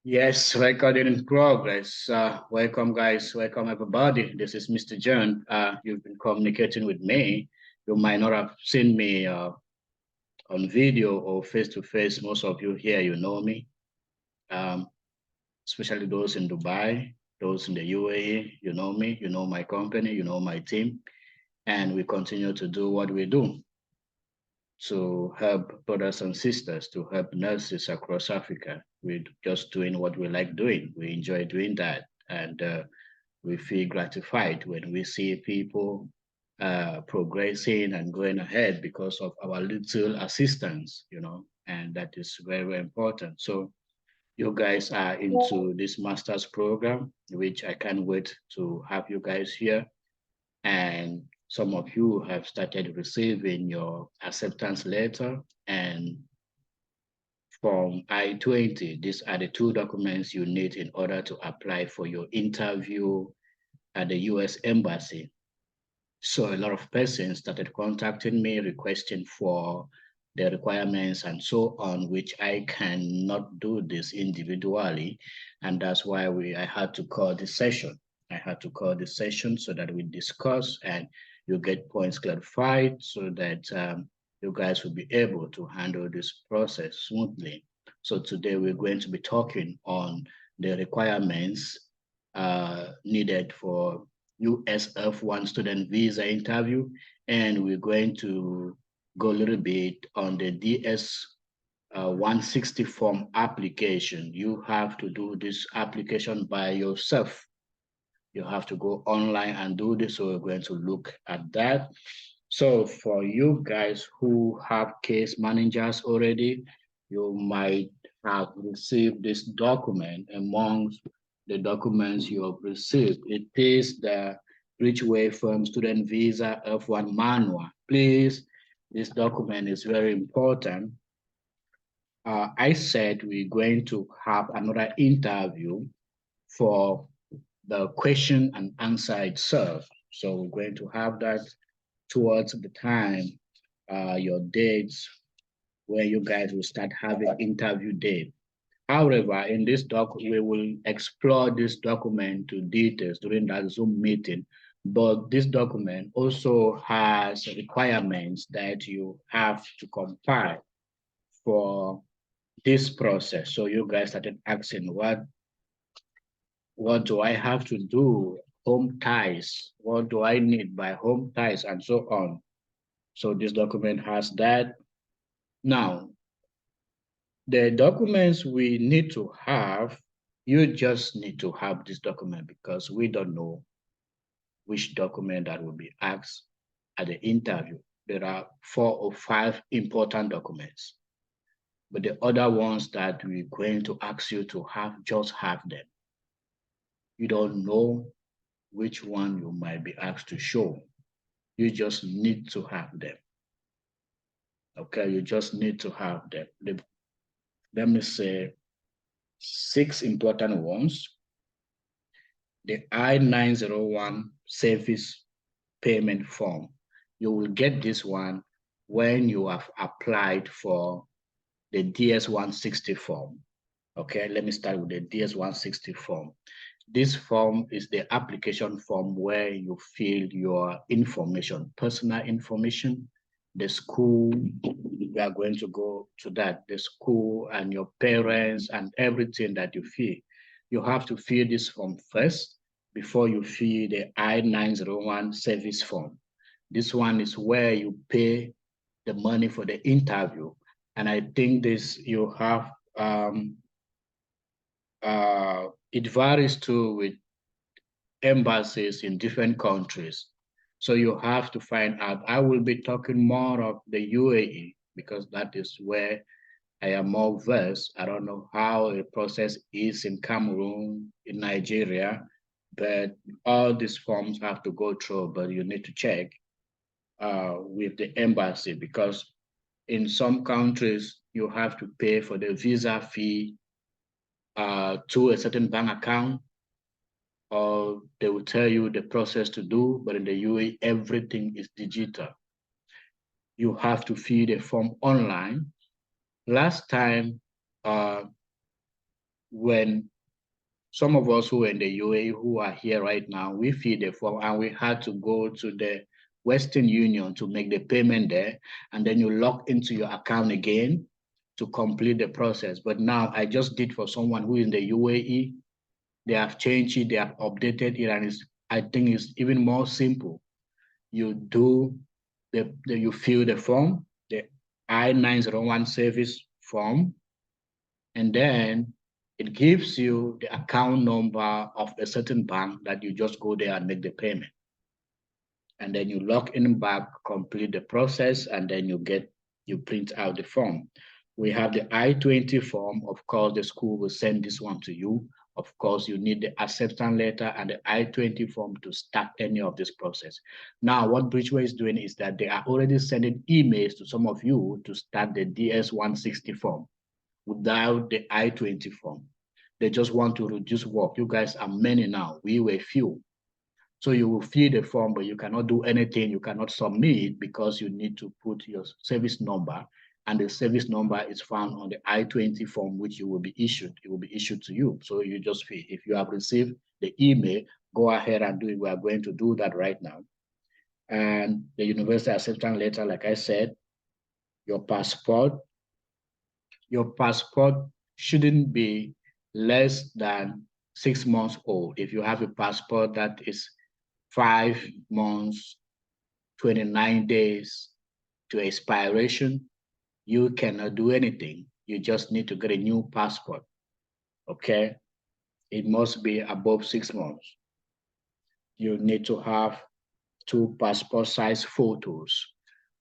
Yes, recording in progress. Welcome, guys. Welcome, everybody. This is Mr. John. You've been communicating with me. You might not have seen me on video or face to face. Most of you here, you know me, um, especially those in Dubai, those in the UAE. You know me, you know my company, you know my team, and we continue to do what we do to help brothers and sisters, to help nurses across Africa. We're just doing what we like doing. We enjoy doing that. And we feel gratified when we see people progressing and going ahead because of our little assistance, and that is very, very important. So you guys are into this master's program, which I can't wait to have you guys here. And some of you have started receiving your acceptance letter and Form I-20. These are the two documents you need in order to apply for your interview at the US Embassy. So a lot of persons started contacting me requesting for the requirements and so on, which I cannot do this individually. And that's why I had to call this session. I had to call this session so that we discuss and you get points clarified so that you guys will be able to handle this process smoothly. So today we're going to be talking on the requirements needed for US F1 student visa interview, and we're going to go a little bit on the DS-160 form application. You have to do this application by yourself. You have to go online and do this, so we're going to look at that. So for you guys who have case managers already, you might have received this document. Amongst the documents you have received, it is the Ridgeway Firm Student Visa F1 Manual. Please, this document is very important. I said we're going to have another interview for the question and answer itself. So we're going to have that towards the time, your dates where you guys will start having interview date. However, in this doc, we will explore this document to details during that Zoom meeting. But this document also has requirements that you have to compile for this process. So you guys started asking, what do I have to do? Home ties. What do I need by home ties and so on? So this document has that. Now, the documents we need to have, you just need to have this document because we don't know which document that will be asked at the interview. There are 4 or 5 important documents, but the other ones that we're going to ask you to have, just have them. You don't know which one you might be asked to show. You just need to have them. Okay, you just need to have them. Let me say 6 important ones. The I-901 service payment form. You will get this one when you have applied for the DS-160 form. Okay, let me start with the DS-160 form. This form is the application form where you fill your information, personal information, the school, we are going to go to that, the school and your parents and everything that you fill. You have to fill this form first before you fill the I-901 service form. This one is where you pay the money for the interview. And I think this you have, it varies too with embassies in different countries. So you have to find out. I will be talking more of the UAE because that is where I am more versed. I don't know how the process is in Cameroon, in Nigeria, but all these forms have to go through, but you need to check with the embassy because in some countries, you have to pay for the visa fee to a certain bank account, or they will tell you the process to do, but in the UAE, everything is digital. You have to fill the form online. Last time, when some of us who are in the UAE who are here right now, we fill the form and we had to go to the Western Union to make the payment there, and then you log into your account again to complete the process. But now I just did for someone who is in the UAE. They have changed it, they have updated it, and I think it's even more simple. You do you fill the form, the I-901 service form, and then it gives you the account number of a certain bank that you just go there and make the payment. And then you log in back, complete the process, and then you print out the form. We have the I-20 form. Of course, the school will send this one to you. Of course, you need the acceptance letter and the I-20 form to start any of this process. Now, what Bridgeway is doing is that they are already sending emails to some of you to start the DS-160 form without the I-20 form. They just want to reduce work. You guys are many now. We were few. So you will fill the form, but you cannot do anything. You cannot submit because you need to put your service number, and the service number is found on the I-20 form, which you will be issued. It will be issued to you. So you just fill. If you have received the email, go ahead and do it. We are going to do that right now. And the university acceptance letter, like I said, your passport shouldn't be less than 6 months old. If you have a passport that is 5 months, 29 days to expiration, you cannot do anything. You just need to get a new passport, okay? It must be above 6 months. You need to have 2 passport size photos.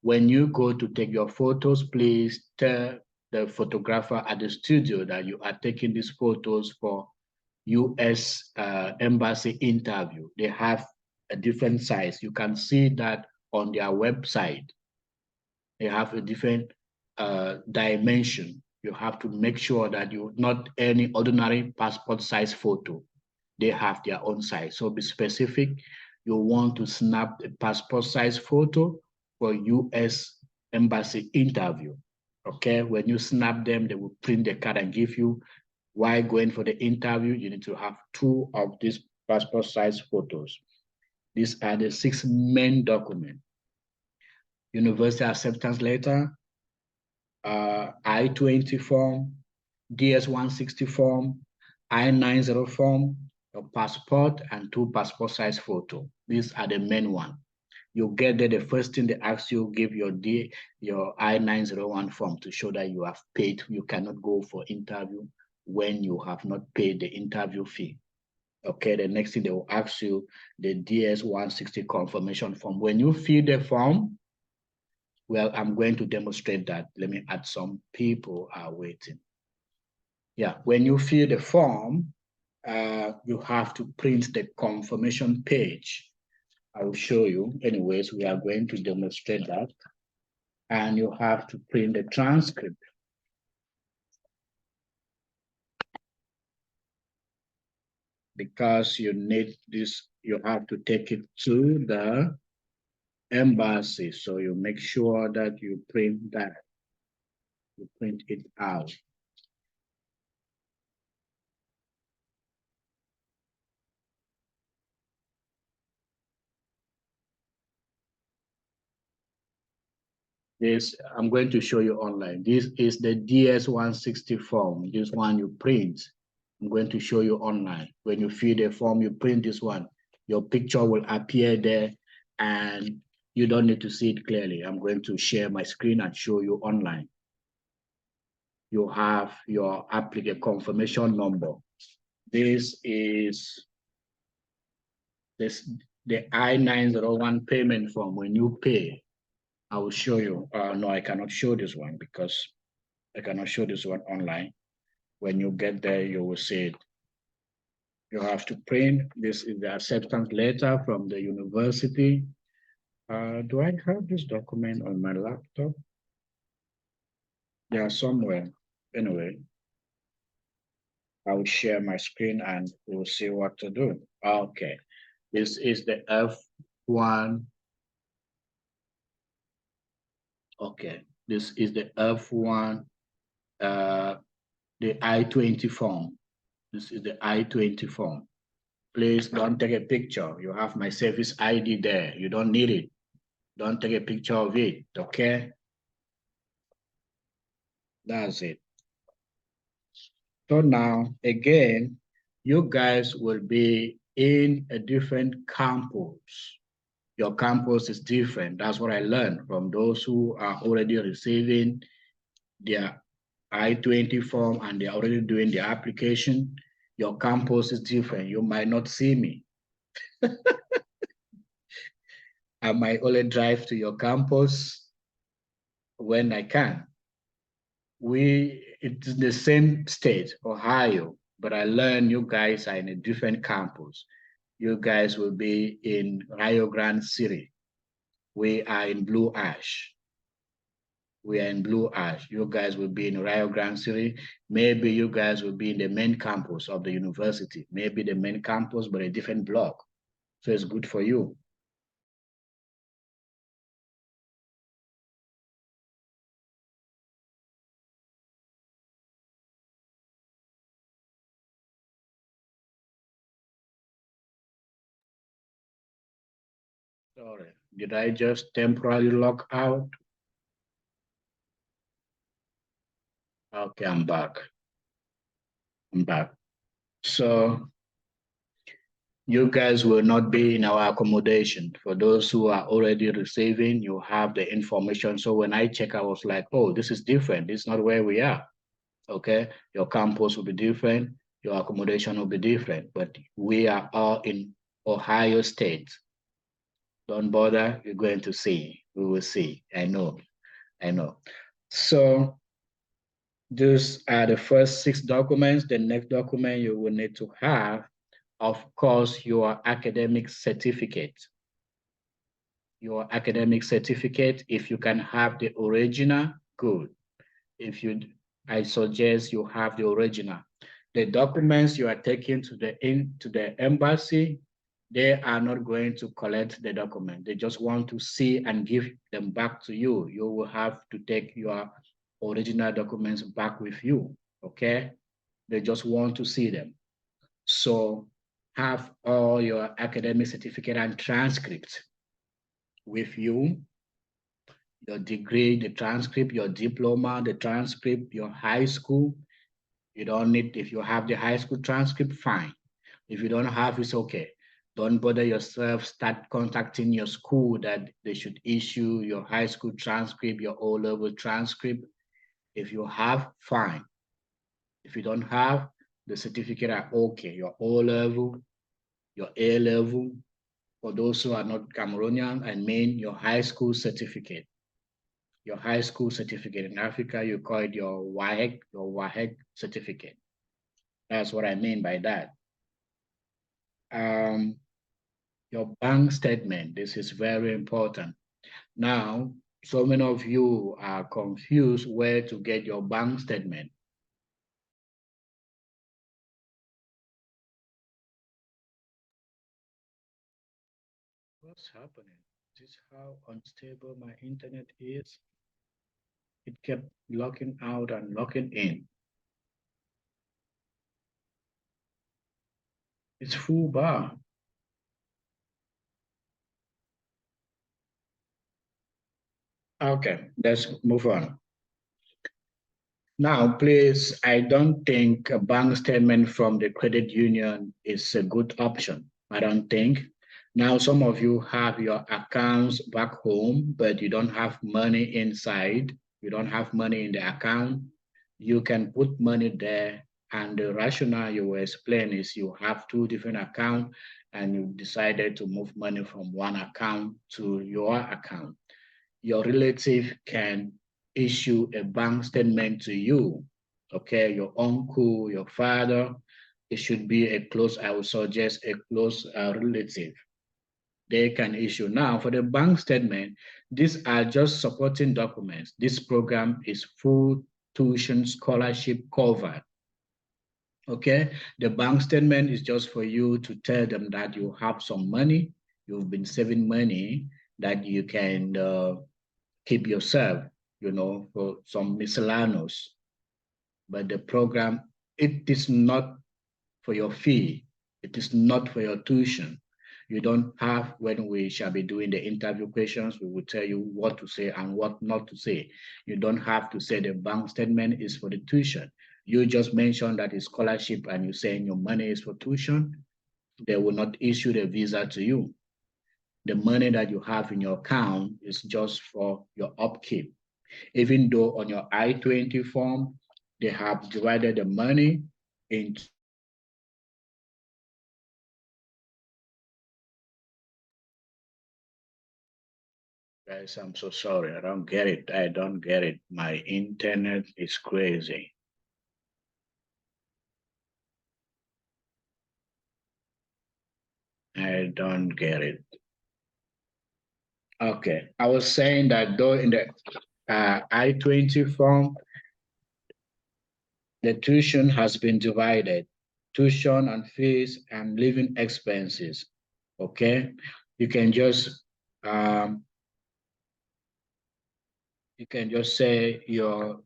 When you go to take your photos, please tell the photographer at the studio that you are taking these photos for US embassy interview. They have a different size. You can see that on their website. They have a different dimension. You have to make sure that you not any ordinary passport size photo. They have their own size. So be specific. You want to snap a passport size photo for US embassy interview. Okay, when you snap them, they will print the card and give you. While going for the interview, you need to have 2 of these passport size photos. These are the 6 main documents: university acceptance letter, I-20 form, DS-160 form, I-90 form, your passport, and 2 passport size photo. These are the main ones. You get there, the first thing they ask you, give your I-901 form to show that you have paid. You cannot go for interview when you have not paid the interview fee. Okay, the next thing they will ask you, the DS-160 confirmation form. When you fill the form, well, I'm going to demonstrate that. Let me add some people are waiting. Yeah, when you fill the form, you have to print the confirmation page. I will show you. Anyways, we are going to demonstrate that. And you have to print the transcript. Because you need this, you have to take it to the embassy. So you make sure that you print that. You print it out. This, I'm going to show you online. This is the DS-160 form. This one you print. I'm going to show you online. When you fill the form, you print this one. Your picture will appear there and you don't need to see it clearly. I'm going to share my screen and show you online. You have your applicant confirmation number. This is the I-901 payment form. When you pay, I will show you. No, I cannot show this one because I cannot show this one online. When you get there, you will see it. You have to print. This is the acceptance letter from the university. Do I have this document on my laptop? Yeah, somewhere. Anyway, I will share my screen and we'll see what to do. Okay, this is the F1. Okay, this is the F1, the I-20 form. This is the I-20 form. Please don't take a picture. You have my service ID there. You don't need it. Don't take a picture of it, okay? That's it. So now, again, you guys will be in a different campus. Your campus is different. That's what I learned from those who are already receiving their I-20 form and they're already doing the application. Your campus is different. You might not see me. I might only drive to your campus when I can. It's the same state, Ohio, but I learned you guys are in a different campus. You guys will be in Rio Grande City. We are in Blue Ash. We are in Blue Ash. You guys will be in Rio Grande City. Maybe you guys will be in the main campus of the university. Maybe the main campus, but a different block. So it's good for you. Sorry, did I just temporarily log out? Okay, I'm back. I'm back. So you guys will not be in our accommodation. For those who are already receiving, you have the information. So when I check, I was like, oh, this is different. This is not where we are. Okay, your campus will be different. Your accommodation will be different. But we are all in Ohio State. Don't bother. You're going to see. We will see. I know. I know. So these are the first 6 documents. The next document you will need to have, of course, your academic certificate. Your academic certificate, if you can have the original, good. If you, I suggest you have the original. The documents you are taking to the embassy, they are not going to collect the document. They just want to see and give them back to you. You will have to take your original documents back with you, okay? They just want to see them. So have all your academic certificate and transcript with you, your degree, the transcript, your diploma, the transcript, your high school. You don't need, if you have the high school transcript, fine. If you don't have, it's okay. Don't bother yourself, start contacting your school that they should issue your high school transcript, your O-level transcript. If you have, fine. If you don't have, the certificate are okay. Your O-level, your A-level, for those who are not Cameroonian, I mean your high school certificate. Your high school certificate. In Africa, you call it your WAEC certificate. That's what I mean by that. Your bank statement, this is very important. Now, so many of you are confused where to get your bank statement. What's happening? This is how unstable my internet is. It kept locking out and locking in. It's full bar. Okay, let's move on. Now, please, I don't think a bank statement from the credit union is a good option. I don't think. Now, some of you have your accounts back home, but you don't have money inside. You don't have money in the account. You can put money there. And the rationale you will explain is you have 2 different accounts and you decided to move money from one account to your account. Your relative can issue a bank statement to you, okay? Your uncle, your father, it should be a close, I would suggest a close relative. They can issue. Now, for the bank statement, these are just supporting documents. This program is full tuition scholarship covered. Okay, the bank statement is just for you to tell them that you have some money, you've been saving money that you can keep yourself, you know, for some miscellaneous. But the program, it is not for your fee. It is not for your tuition. You don't have, when we shall be doing the interview questions, we will tell you what to say and what not to say. You don't have to say the bank statement is for the tuition. You just mention that it's scholarship and you're saying your money is for tuition. They will not issue the visa to you. The money that you have in your account is just for your upkeep. Even though on your I-20 form, they have divided the money into guys, I'm so sorry. I don't get it. I don't get it. My internet is crazy. I don't get it. Okay. I was saying that though in the I-20 form, the tuition has been divided. Tuition and fees and living expenses. Okay. You can just say your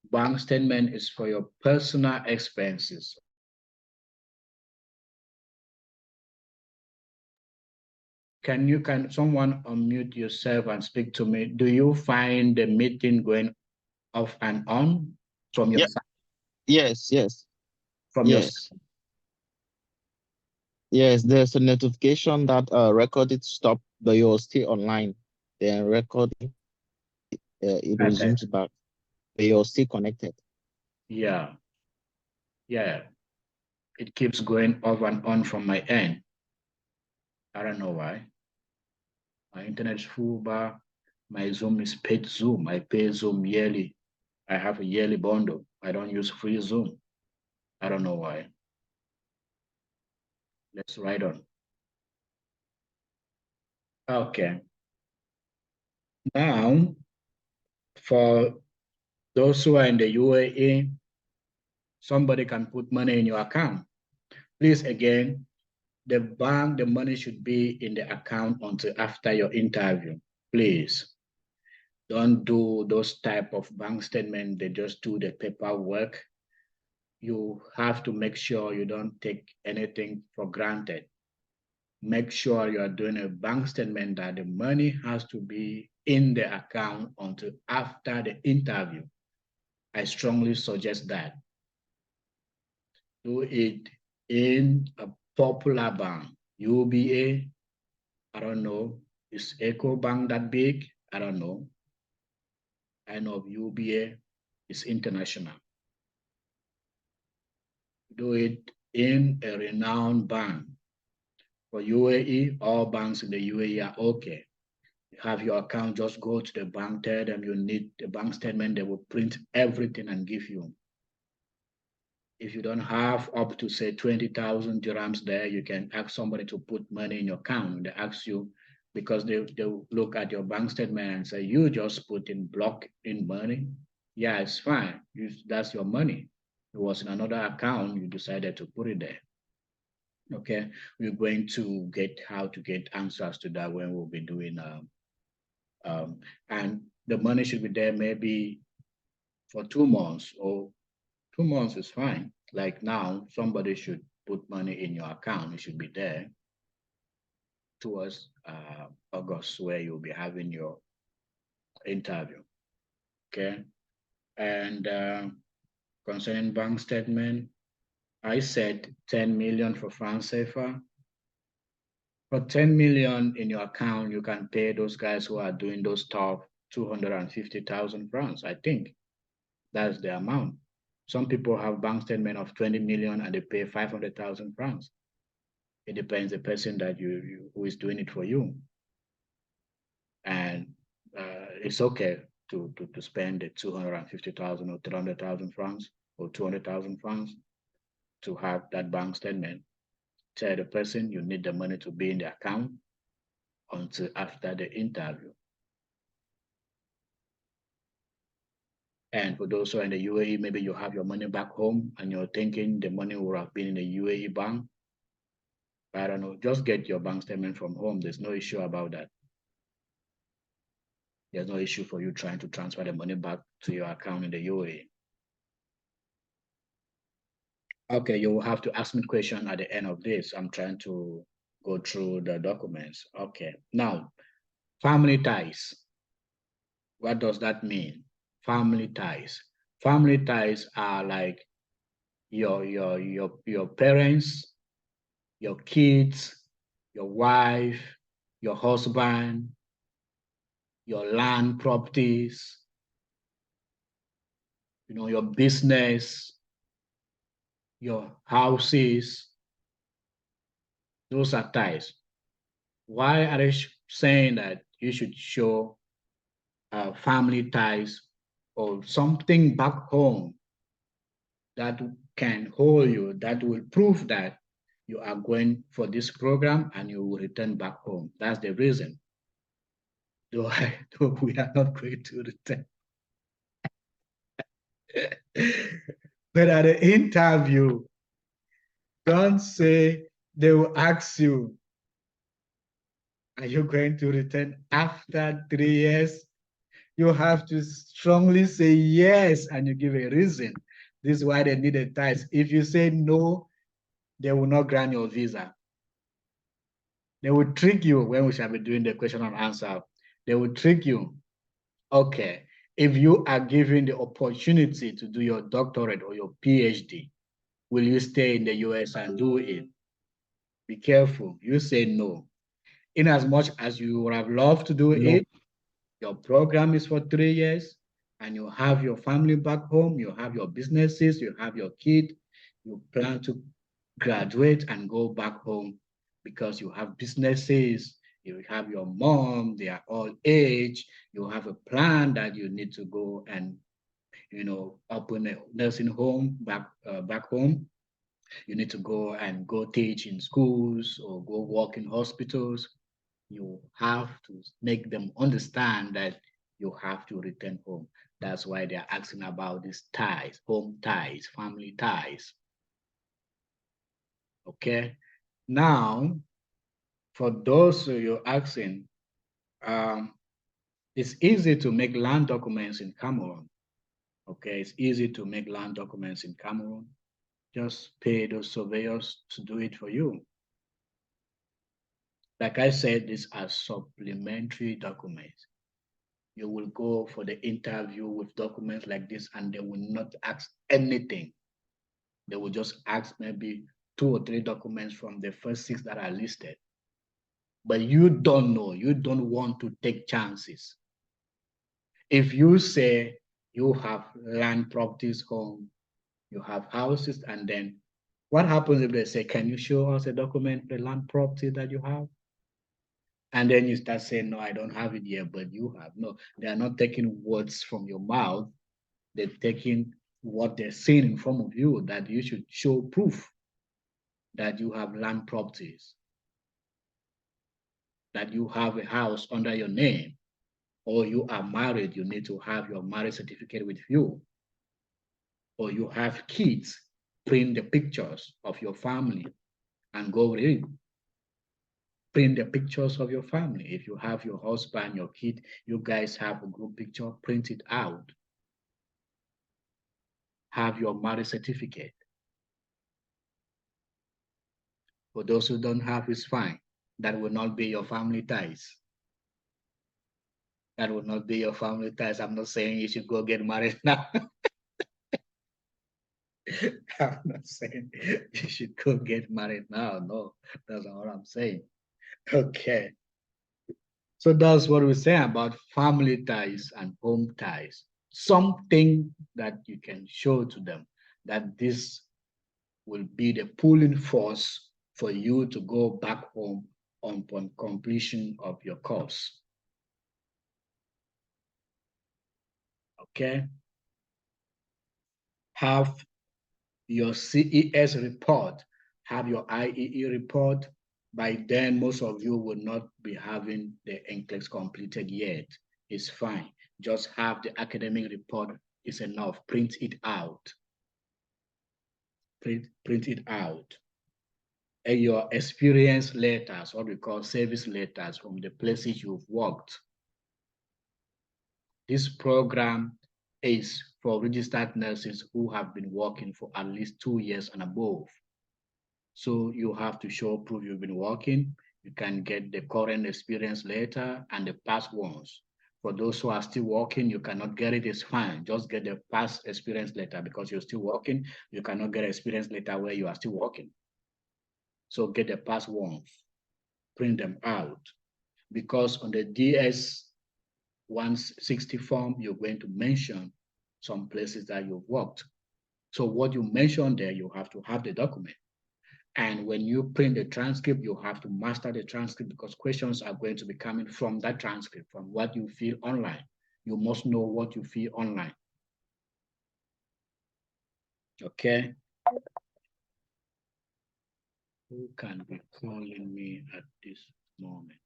bank statement is for your personal expenses. Can someone unmute yourself and speak to me? Do you find the meeting going off and on from your side? Yes, yes, From your yes. Yes, there's a notification that recording stopped, but you're still online. Then recording, it side? resumes back, but you're still connected. Yeah, yeah. It keeps going off and on from my end. I don't know why. My internet is full bar. My Zoom is paid Zoom. I pay Zoom yearly. I have a yearly bundle. I don't use free Zoom. I don't know why. Let's ride on. Okay. Now, for those who are in the UAE, somebody can put money in your account. Please, again, the money should be in the account until after your interview. Please, don't do those type of bank statement. They just do the paperwork. You have to make sure you don't take anything for granted. Make sure you are doing a bank statement that the money has to be in the account until after the interview. I strongly suggest that. Do it in a popular bank, UBA. I don't know. Is Eco Bank that big? I don't know. I know UBA is international. Do it in a renowned bank. For UAE, all banks in the UAE are okay. You have your account, just go to the bank, tell them you need the bank statement, they will print everything and give you. If you don't have up to say 20,000 dirhams there, you can ask somebody to put money in your account. They ask you because they look at your bank statement and say, you just put in block in money. Yeah, it's fine. That's your money. It was in another account, you decided to put it there. Okay, we're going to get how to get answers to that when we'll be doing and the money should be there maybe for 2 months or 2 months is fine. Like now, somebody should put money in your account. It should be there towards August, where you'll be having your interview. Okay. And concerning bank statement, I said 10 million for France CFA. For 10 million in your account, you can pay those guys who are doing those stuff 250,000 francs, I think. That's the amount. Some people have bank statement of 20 million and they pay 500,000 francs. It depends the person that who is doing it for you. And it's okay to spend the 250,000 or 300,000 francs or 200,000 francs to have that bank statement. Tell the person you need the money to be in the account until after the interview. And for those who are in the UAE, maybe you have your money back home and you're thinking the money would have been in the UAE bank. I don't know, just get your bank statement from home. There's no issue about that. There's no issue for you trying to transfer the money back to your account in the UAE. Okay, you will have to ask me question at the end of this. I'm trying to go through the documents. Okay, now, family ties. What does that mean? Family ties. Family ties are like your parents, your kids, your wife, your husband, your land properties, your business, your houses. Those are ties. Why are they saying that you should show family ties or something back home that can hold you, that will prove that you are going for this program and you will return back home? That's the reason. Though we are not going to return. But at the interview, don't say they will ask you, are you going to return after 3 years? You have to strongly say yes, and you give a reason. This is why they need a ties. If you say no, they will not grant your visa. They will trick you when we shall be doing the question and answer. They will trick you. Okay, if you are given the opportunity to do your doctorate or your PhD, will you stay in the US and do it? Be careful. You say no. In as much as you would have loved to do No. it, your program is for 3 years, and you have your family back home, you have your businesses, you have your kid, you plan to graduate and go back home because you have businesses, you have your mom, they are all age, you have a plan that you need to go and open a nursing home back home. You need to go teach in schools or go work in hospitals. You have to make them understand that you have to return home. That's why they're asking about these ties, home ties, family ties. Okay. Now, for those who you're asking, it's easy to make land documents in Cameroon. Okay, it's easy to make land documents in Cameroon. Just pay those surveyors to do it for you. Like I said, these are supplementary documents. You will go for the interview with documents like this and they will not ask anything. They will just ask maybe 2 or 3 documents from the first 6 that are listed. But you don't know, you don't want to take chances. If you say you have land properties, home, you have houses, and then what happens if they say, can you show us a document for the land property that you have? And then you start saying, no, I don't have it yet, but you have. No, they are not taking words from your mouth. They're taking what they're saying in front of you, that you should show proof that you have land properties, that you have a house under your name, or you are married, you need to have your marriage certificate with you, or you have kids, print the pictures of your family and go with it. Print the pictures of your family. If you have your husband, your kid, you guys have a group picture, print it out. Have your marriage certificate. For those who don't have, it's fine. That will not be your family ties. That will not be your family ties. I'm not saying you should go get married now. I'm not saying you should go get married now. No, that's not what I'm saying. Okay. So that's what we're saying about family ties and home ties. Something that you can show to them that this will be the pulling force for you to go back home upon completion of your course. Okay? Have your CES report, have your IEE report. By then, most of you will not be having the NCLEX completed yet. It's fine. Just have the academic report is enough. Print it out. Print it out. And your experience letters, what we call service letters from the places you've worked. This program is for registered nurses who have been working for at least 2 years and above. So you have to show proof you've been working. You can get the current experience letter and the past ones. For those who are still working, you cannot get it, it's fine. Just get the past experience letter because you're still working. You cannot get experience letter where you are still working. So get the past ones, print them out. Because on the DS-160 form, you're going to mention some places that you've worked. So what you mention there, you have to have the document. And when you print the transcript, you have to master the transcript because questions are going to be coming from that transcript, from what you feel online. You must know what you feel online. Okay. Who can be calling me at this moment?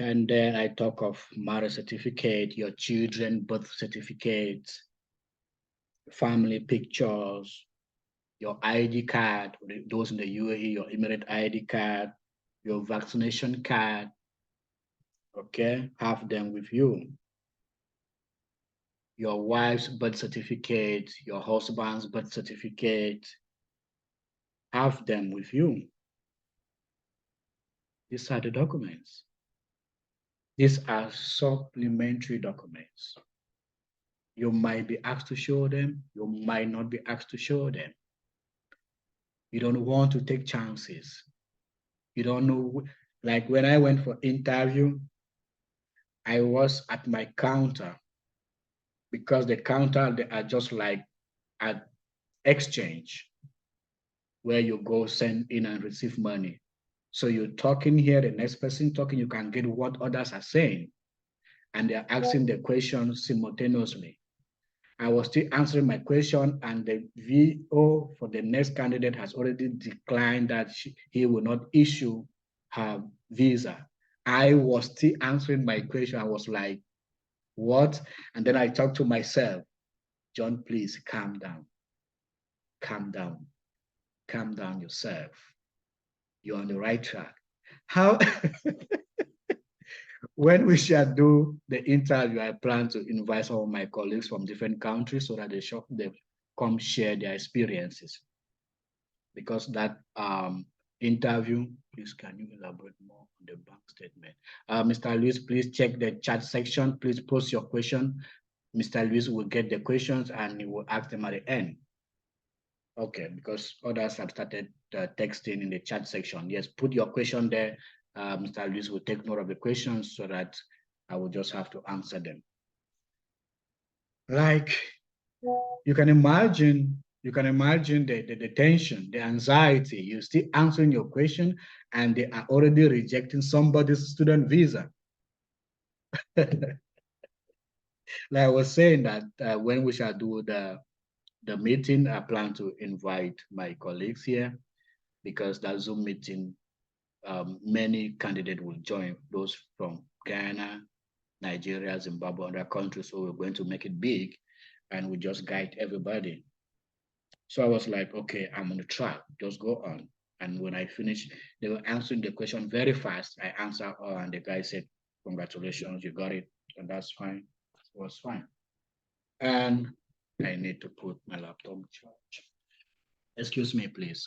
And then I talk of marriage certificate, your children birth certificates, family pictures, your ID card, those in the UAE, your Emirate ID card, your vaccination card, okay, have them with you. Your wife's birth certificate, your husband's birth certificate, have them with you. These are the documents. These are supplementary documents. You might be asked to show them, you might not be asked to show them. You don't want to take chances. You don't know, like when I went for interview, I was at my counter because the counter, they are just like at exchange where you go send in and receive money. So you're talking here, the next person talking, you can get what others are saying. And they're asking the question simultaneously. I was still answering my question, and the VO for the next candidate has already declined that he will not issue her visa. I was still answering my question. I was like, what? And then I talked to myself, John, please calm down. Calm down. Calm down yourself. You're on the right track. How? When we shall do the interview, I plan to invite some of my colleagues from different countries so that they come share their experiences. Because that interview, please can you elaborate more on the bank statement? Mr. Luis, please check the chat section. Please post your question. Mr. Luis will get the questions and he will ask them at the end. Okay, because others have started texting in the chat section. Yes, put your question there. Mr. Luis will take note of the questions so that I will just have to answer them. Like you can imagine the tension, the anxiety. You're still answering your question and they are already rejecting somebody's student visa. Like I was saying that when we shall do the meeting, I plan to invite my colleagues here because that Zoom meeting, many candidates will join, those from Ghana, Nigeria, Zimbabwe, other countries. So we're going to make it big and we just guide everybody. So I was like, okay, I'm on the track, just go on. And when I finished, they were answering the question very fast. I answered, oh, and the guy said, congratulations, you got it. And that's fine, it was fine. And I need to put my laptop charge. Excuse me, please.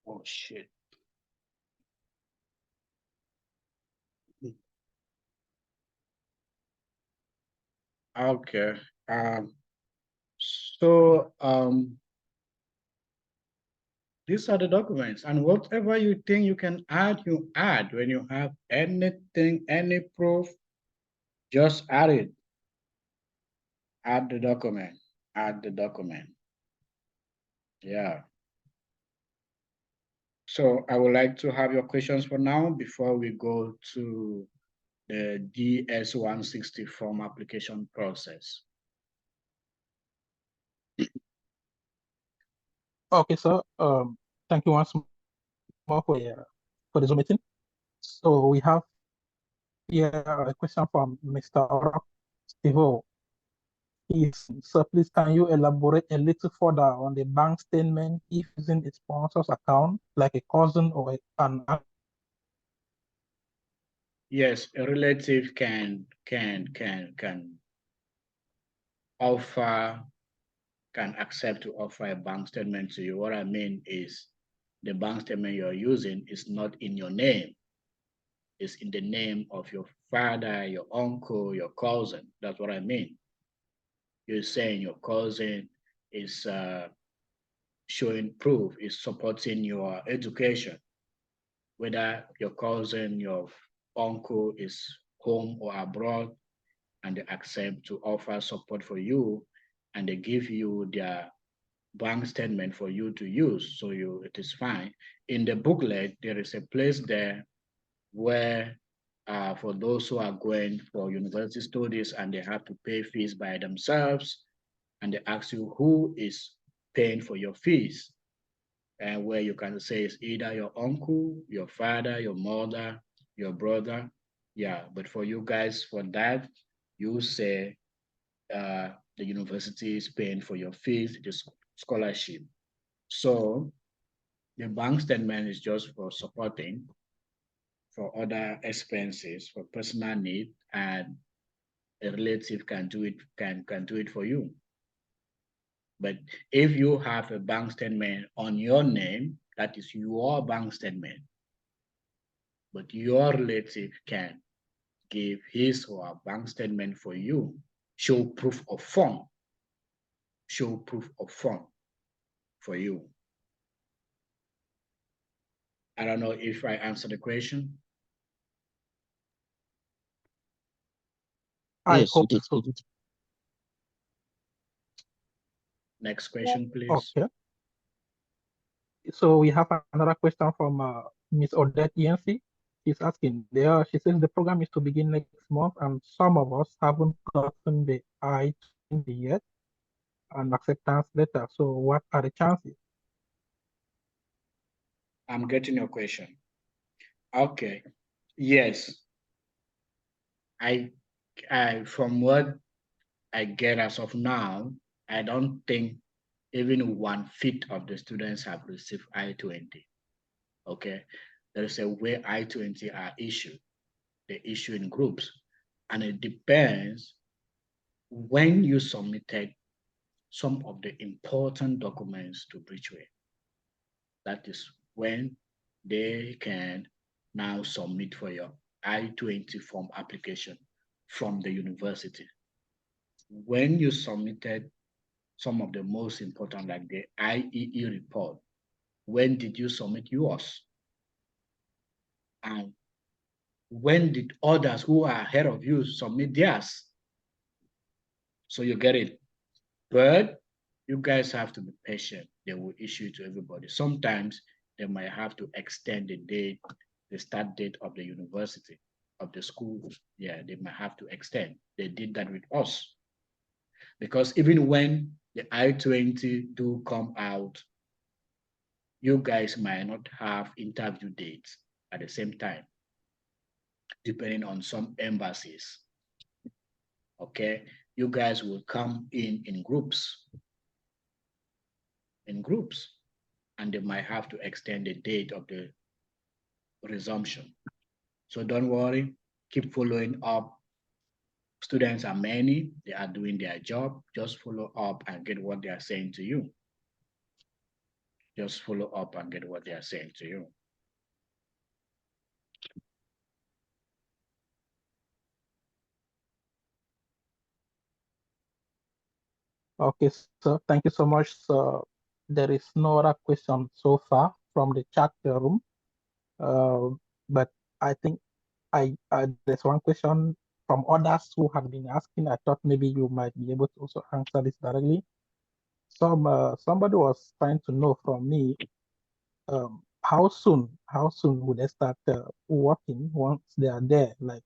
Oh, shit. Okay. So these are the documents, and whatever you think you can add, you add. When you have anything, any proof, just add it. Add the document. Add the document. Yeah. So I would like to have your questions for now before we go to the DS-160 form application process. Okay, so thank you once more for the Zoom meeting. So we have here a question from Mr. Oro Stivo. So please, can you elaborate a little further on the bank statement if using a sponsor's account, like a cousin or an aunt? Yes, a relative can offer, can accept to offer a bank statement to you. What I mean is the bank statement you're using is not in your name. It's in the name of your father, your uncle, your cousin. That's what I mean. You're saying your cousin is showing proof, is supporting your education, whether your cousin, your uncle is home or abroad, and they accept to offer support for you, and they give you their bank statement for you to use, so it is fine. In the booklet, there is a place there where for those who are going for university studies and they have to pay fees by themselves, and they ask you who is paying for your fees, and where you can say it's either your uncle, your father, your mother, your brother. Yeah, but for you guys, for that, you say the university is paying for your fees, the scholarship. So the bank statement is just for supporting, for other expenses, for personal need, and a relative can do it, can do it for you. But if you have a bank statement on your name, that is your bank statement, but your relative can give his or her bank statement for you, show proof of fund, show proof of fund for you. I don't know if I answered the question. I Yes, you hope did. so. You did. Next question, please. Okay. So we have another question from Miss Odette ENC. She's asking there. She says the program is to begin next month, and some of us haven't gotten the I-20 yet, an acceptance letter. So what are the chances? I'm getting your question. Okay. Yes. I from what I get as of now, I don't think even 1/5 of the students have received I-20. Okay. There is a way I-20 are issued. They issue in groups. And it depends when you submitted some of the important documents to Bridgeway. That is when they can now submit for your I-20 form application from the university. When you submitted some of the most important, like the IEE report, when did you submit yours? And when did others who are ahead of you submit theirs? So you get it. But you guys have to be patient. They will issue it to everybody. Sometimes they might have to extend the date, the start date of the university, of the school. Yeah, they might have to extend. They did that with us. Because even when the I-20 do come out, you guys might not have interview dates at the same time, depending on some embassies. Okay, you guys will come in groups, and they might have to extend the date of the resumption. So don't worry, keep following up. Students are many, they are doing their job. Just follow up and get what they are saying to you. Just follow up and get what they are saying to you. Okay, so thank you so much. So there is no other question so far from the chat room. But I think there's one question from others who have been asking. I thought maybe you might be able to also answer this directly. Somebody was trying to know from me, how soon would they start working once they are there, like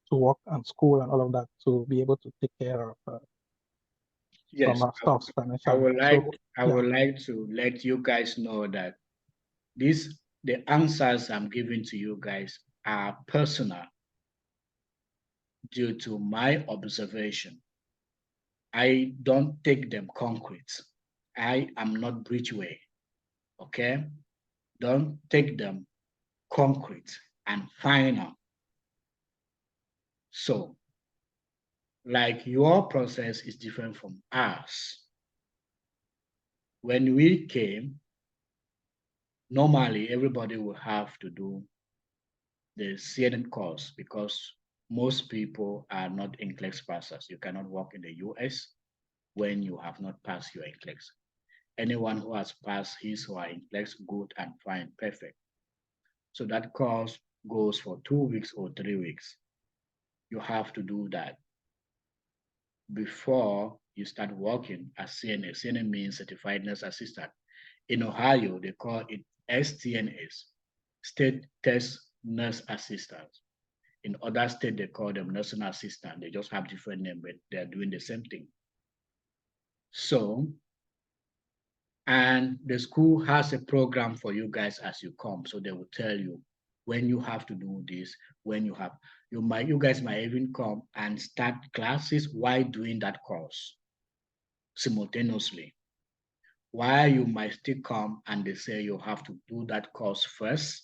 to work and school and all of that, to be able to take care of Yes, some stuff I financially. would like So I yeah, would like to let you guys know that the answers I'm giving to you guys are personal due to my observation. I don't take them concrete. I am not Bridgeway, okay? Don't take them concrete and final. So, like your process is different from ours. When we came, normally everybody will have to do the CNN course because most people are not NCLEX passers. You cannot work in the US when you have not passed your NCLEX. Anyone who has passed his or her NCLEX, good and fine, perfect. So that course goes for 2 weeks or 3 weeks. You have to do that before you start working as CNA. CNA means Certified Nurse Assistant. In Ohio, they call it STNS, State Test Nurse Assistant. In other states, they call them nursing assistant. They just have different names, but they're doing the same thing. So, and the school has a program for you guys as you come. So they will tell you when you have to do this, when you have, you guys might even come and start classes while doing that course simultaneously. While you might still come and they say you have to do that course first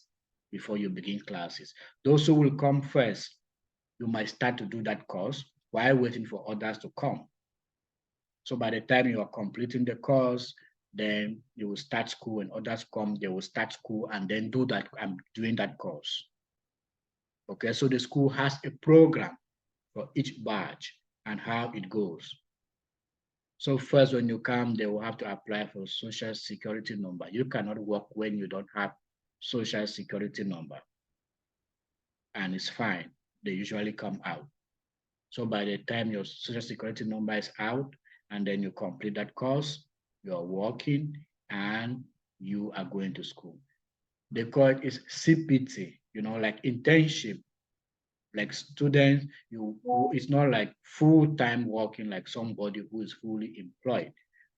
before you begin classes. Those who will come first, you might start to do that course while waiting for others to come. So by the time you are completing the course, then you will start school and others come, they will start school and then do that and doing that course. Okay, so the school has a program for each batch and how it goes. So first, when you come, they will have to apply for social security number. You cannot work when you don't have social security number. And it's fine. They usually come out. So by the time your social security number is out and then you complete that course, you're working and you are going to school. The call is CPT, like internship. Like students, it's not like full-time working like somebody who is fully employed.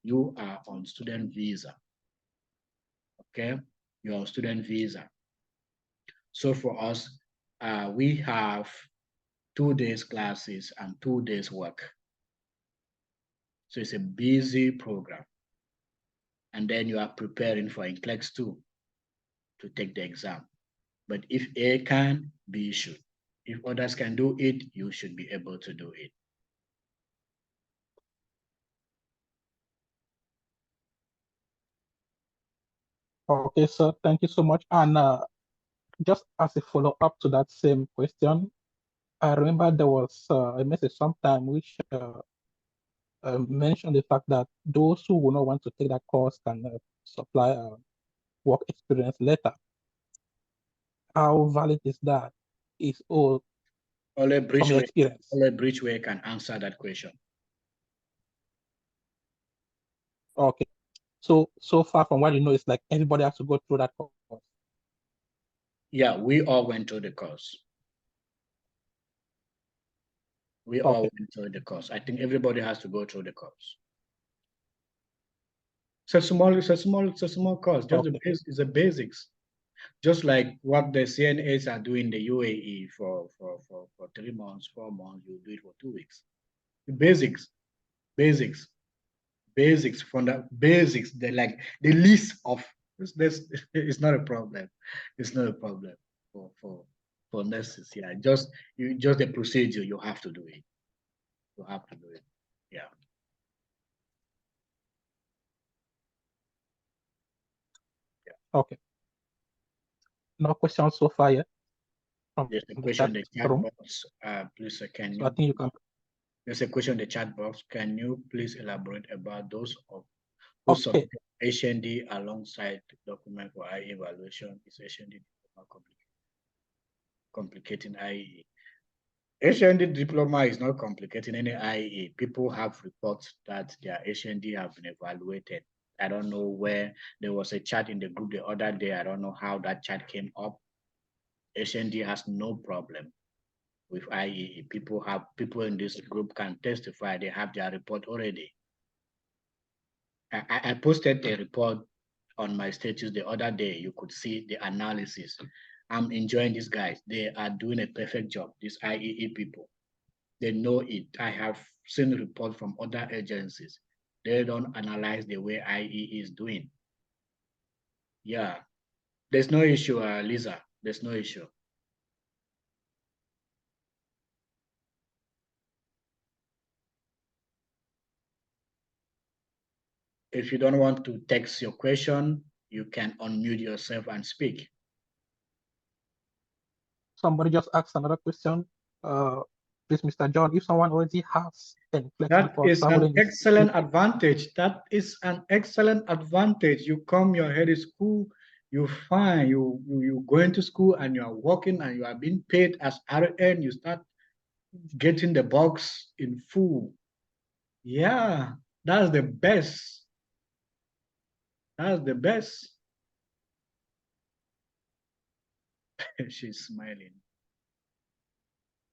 You are on student visa. Okay, you're on student visa. So for us, we have 2 days classes and 2 days work. So it's a busy program. And then you are preparing for NCLEX 2 to take the exam. But if A can, B should. If others can do it, you should be able to do it. okay, so thank you so much. And just as a follow-up to that same question, I remember there was a message sometime which mentioned the fact that those who will not want to take that course can supply work experience later. How valid is that? Is all Only from your Bridgeway, experience? only Bridgeway can answer that question. Okay. So far from what you know, it's like everybody has to go through that course. Yeah, we all went through the course. We all went through the course. I think everybody has to go through the course. It's a small course. Just it's the basics. Just like what the CNAs are doing in the UAE for 3 months, 4 months, you do it for 2 weeks. The basics, from the basics, the list of this it's not a problem. It's not a problem for nurses. Yeah, just the procedure, you have to do it. You have to do it. Yeah. Okay. No questions so far yet from There's a the question chat in the chat room. box. Please, can So I think you can. There's a question in the chat box. Can you please elaborate about those of who Okay. submit HND alongside document for IE evaluation? Is HND complicating IE? HND diploma is not complicating any IE. People have reports that their HND have been evaluated. I don't know where there was a chat in the group the other day. I don't know how that chat came up. HND has no problem with IE. People in this group can testify. They have their report already. I posted a report on my status the other day. You could see the analysis. I'm enjoying these guys. They are doing a perfect job. These IEE people, they know it. I have seen reports from other agencies. They don't analyze the way IE is doing. Yeah, there's no issue, Lisa. There's no issue. If you don't want to text your question, you can unmute yourself and speak. Somebody just asked another question. Please, Mr. John, if someone already has NCLEX That report, is an excellent advantage. That is an excellent advantage. You come, your head is cool, you fine, you going to school and you are working and you are being paid as RN, you start getting the box in full. Yeah, that's the best. That's the best. She's smiling.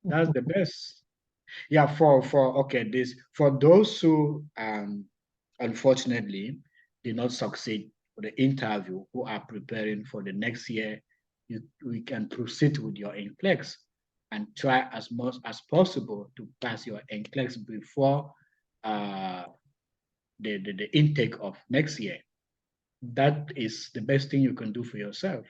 That's the best. Yeah, for those who unfortunately did not succeed for the interview, who are preparing for the next year, we can proceed with your NCLEX and try as much as possible to pass your NCLEX before the intake of next year. That is the best thing you can do for yourself.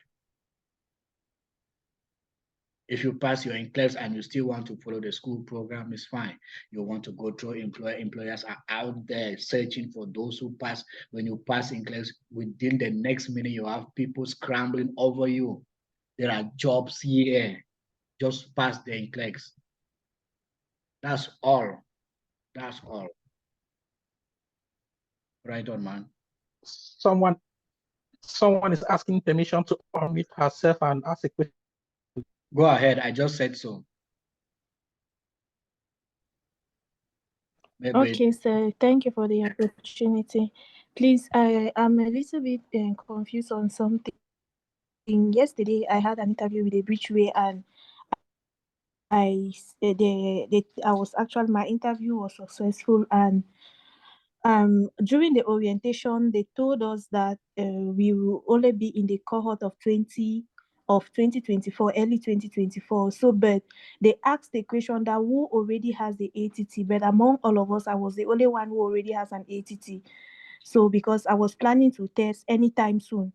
If you pass your NCLEX and you still want to follow the school program, it's fine. You want to go through employers are out there searching for those who pass. When you pass NCLEX, within the next minute, you have people scrambling over you. There are jobs here. Just pass the NCLEX. That's all. That's all. Right on, man. Someone is asking permission to unmute herself and ask a question. Go ahead. I just said so. Maybe. Okay, so thank you for the opportunity. Please, I am a little bit confused on something. Yesterday, I had an interview with a Bridgeway, and I was actually, my interview was successful, and during the orientation, they told us that we will only be in the cohort of 2024, early 2024. So, but they asked the question that who already has the ATT, but among all of us, I was the only one who already has an ATT. So, because I was planning to test anytime soon.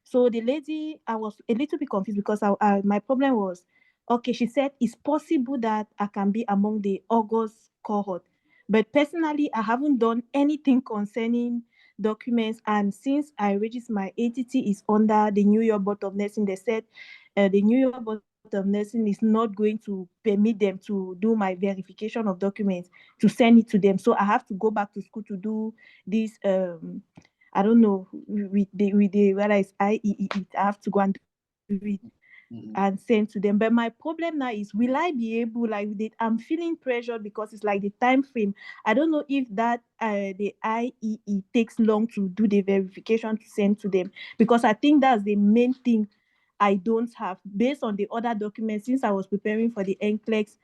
So the lady, I was a little bit confused because my problem was, okay, she said it's possible that I can be among the August cohort. But personally, I haven't done anything concerning documents. And since I registered my ATT is under the New York Board of Nursing, they said the New York Board of Nursing is not going to permit them to do my verification of documents to send it to them. So I have to go back to school to do this. I don't know with the whether it's IEE. I have to go and do it and send to them. But my problem now is, will I be able, like with it, I'm feeling pressured because it's like the time frame. I don't know if that the IEE takes long to do the verification to send to them, because I think that's the main thing I don't have based on the other documents. Since I was preparing for the NCLEX,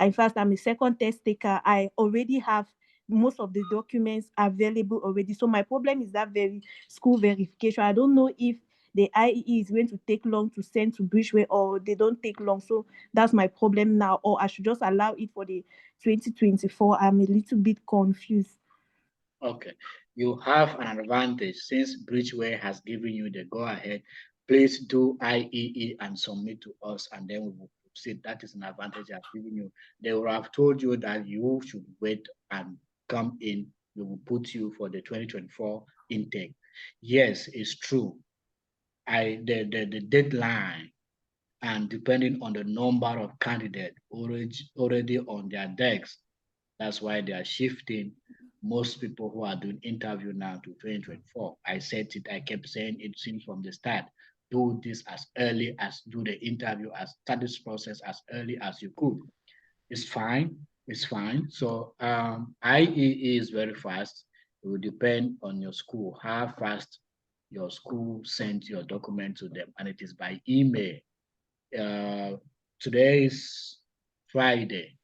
in fact, I'm a second test taker. I already have most of the documents available already. So my problem is that very school verification. I don't know if the IEE is going to take long to send to Bridgeway, or they don't take long. So that's my problem now. Or I should just allow it for the 2024. I'm a little bit confused. Okay, you have an advantage since Bridgeway has given you the go-ahead. Please do IEE and submit to us, and then we will proceed. That is an advantage I've given you. They will have told you that you should wait and come in. We will put you for the 2024 intake. Yes, it's true. The deadline, and depending on the number of candidates already on their decks, That's why they are shifting most people who are doing interview now to 2024. I said it, I kept saying it since from the start. Do this as early as, do the interview, as start this process as early as you could. It's fine, it's fine. So IEE is very fast. It will depend on your school, how fast your school sent your document to them, and it is by email. Today is Friday.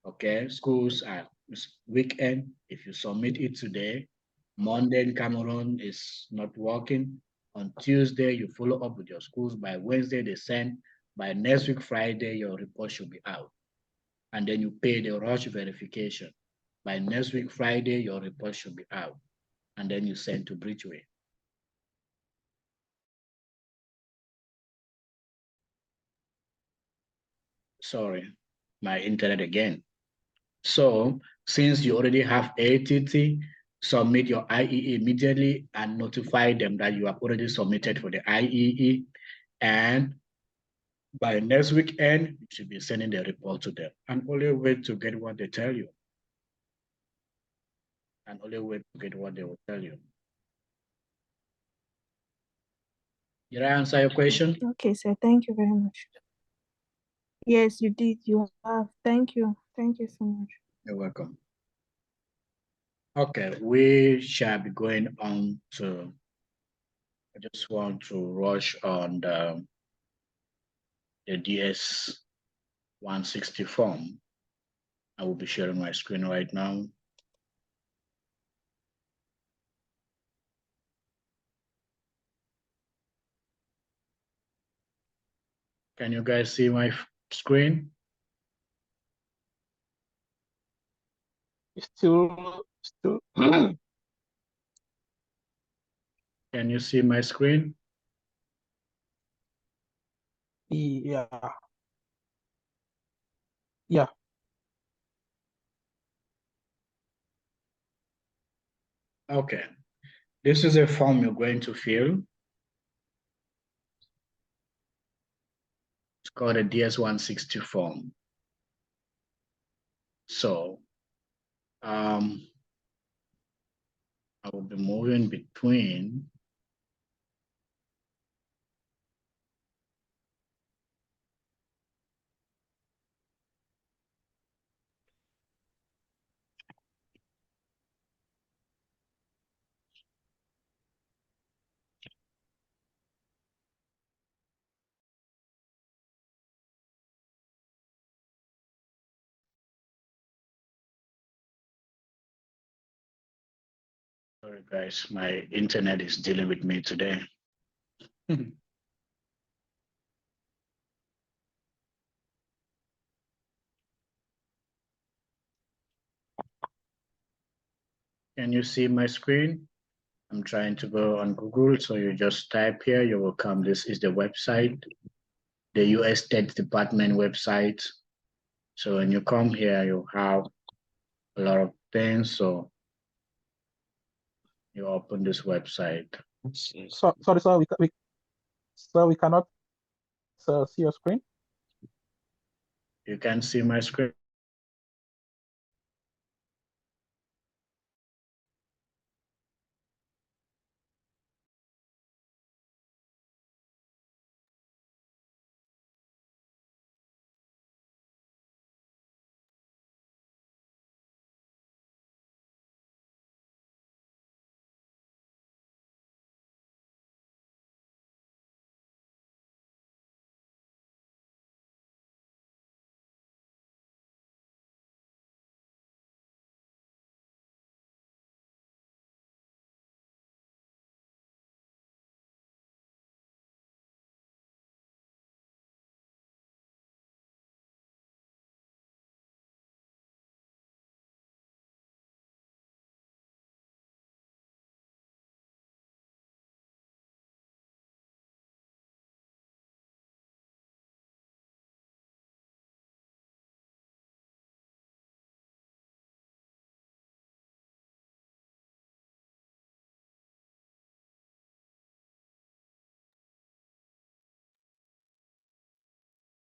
Okay, schools are weekend. If you submit it today, Monday in Cameroon is not working. On Tuesday, you follow up with your schools. By Wednesday, they send. By next week, Friday, your report should be out. And then you pay the rush verification. By next week, Friday, your report should be out. And then you send to Bridgeway. Sorry, my internet again. So since you already have ATT, submit your IEE immediately and notify them that you have already submitted for the IEE. And by next weekend, you should be sending the report to them. And only wait to get what they tell you. And only wait to get what they will tell you. Did I answer your question? Okay, sir. Thank you very much. Yes, you did. You have. Thank you. Thank you so much. You're welcome. Okay, we shall be going on to, I just want to rush on the DS-160 form. I will be sharing my screen right now. Can you guys see my screen? Still. Can you see my screen? Yeah. Yeah. Okay. This is a form you're going to fill. It's called a DS-160 form. So I will be moving between sorry guys, my internet is dealing with me today. Can you see my screen? I'm trying to go on Google, so you just type here, you will come. This is the website, the US State Department website. So when you come here, you have a lot of things. So you open this website. So, sorry, sir. We cannot see your screen. You can see my screen.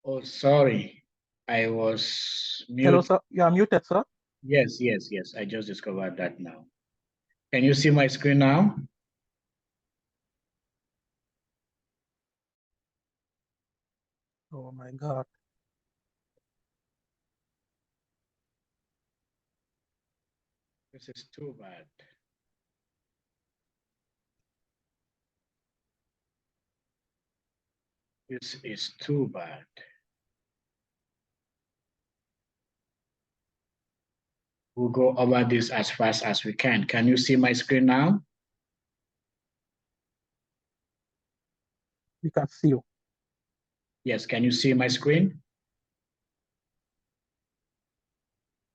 Oh, sorry. I was Hello, mute. sir. You are muted, sir. Yes, yes, yes. I just discovered that now. Can you see my screen now? Oh my God. This is too bad. This is too bad. We'll go over this as fast as we can. Can you see my screen now? We can see you. Yes, can you see my screen?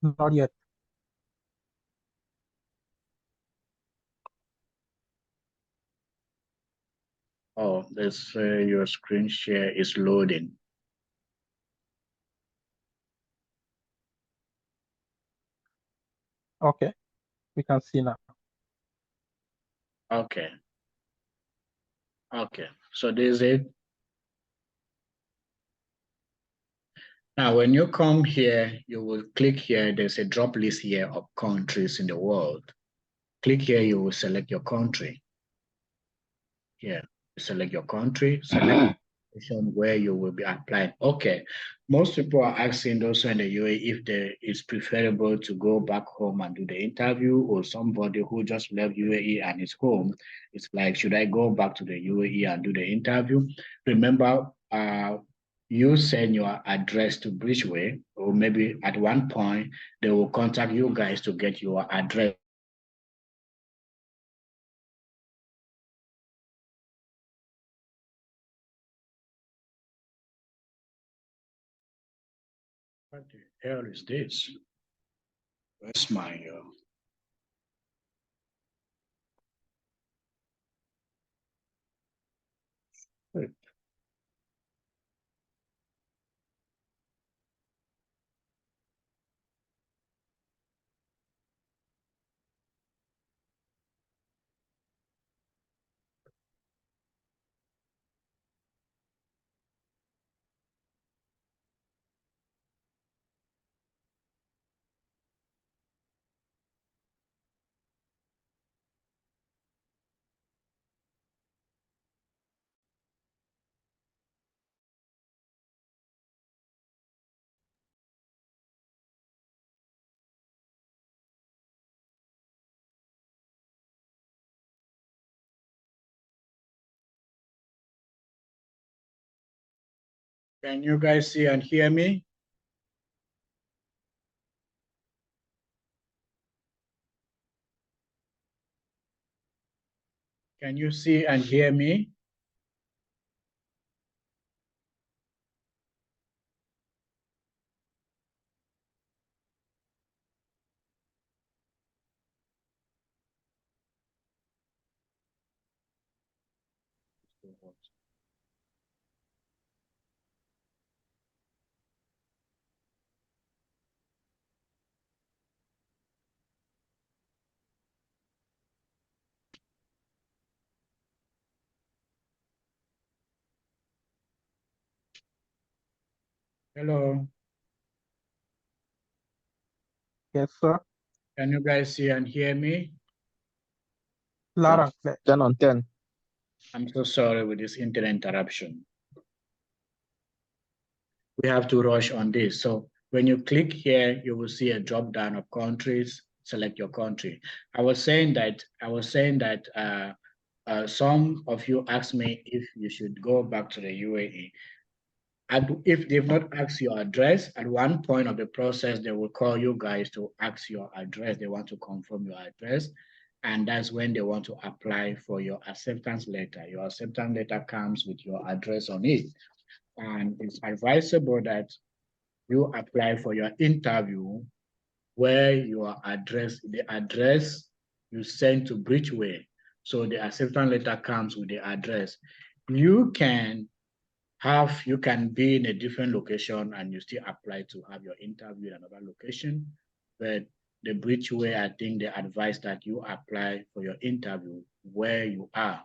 Not yet. Oh, this your screen share is loading. Okay. We can see now. Okay. Okay, so this is it. Now, when you come here, you will click here. There's a drop list here of countries in the world. Click here, you will select your country. Here, select your country, select where you will be applying. Okay, most people are asking also in the UAE if it's preferable to go back home and do the interview, or somebody who just left UAE and is home. It's like, should I go back to the UAE and do the interview? Remember, you send your address to Bridgeway, or maybe at one point they will contact you guys to get your address. What the hell is this? Where's my Can you guys see and hear me? Can you see and hear me? Hello, Yes, sir. can you guys see and hear me? Loud and clear. 10 on 10. I'm so sorry with this internet interruption. We have to rush on this. So when you click here, you will see a drop down of countries. Select your country. I was saying that some of you asked me if you should go back to the UAE. And if they've not asked your address, at one point of the process, they will call you guys to ask your address. They want to confirm your address. And that's when they want to apply for your acceptance letter. Your acceptance letter comes with your address on it. And it's advisable that you apply for your interview where your address, the address you send to Bridgeway. So the acceptance letter comes with the address. You can be in a different location and you still apply to have your interview in another location. But the Bridgeway, I think they advise that you apply for your interview where you are,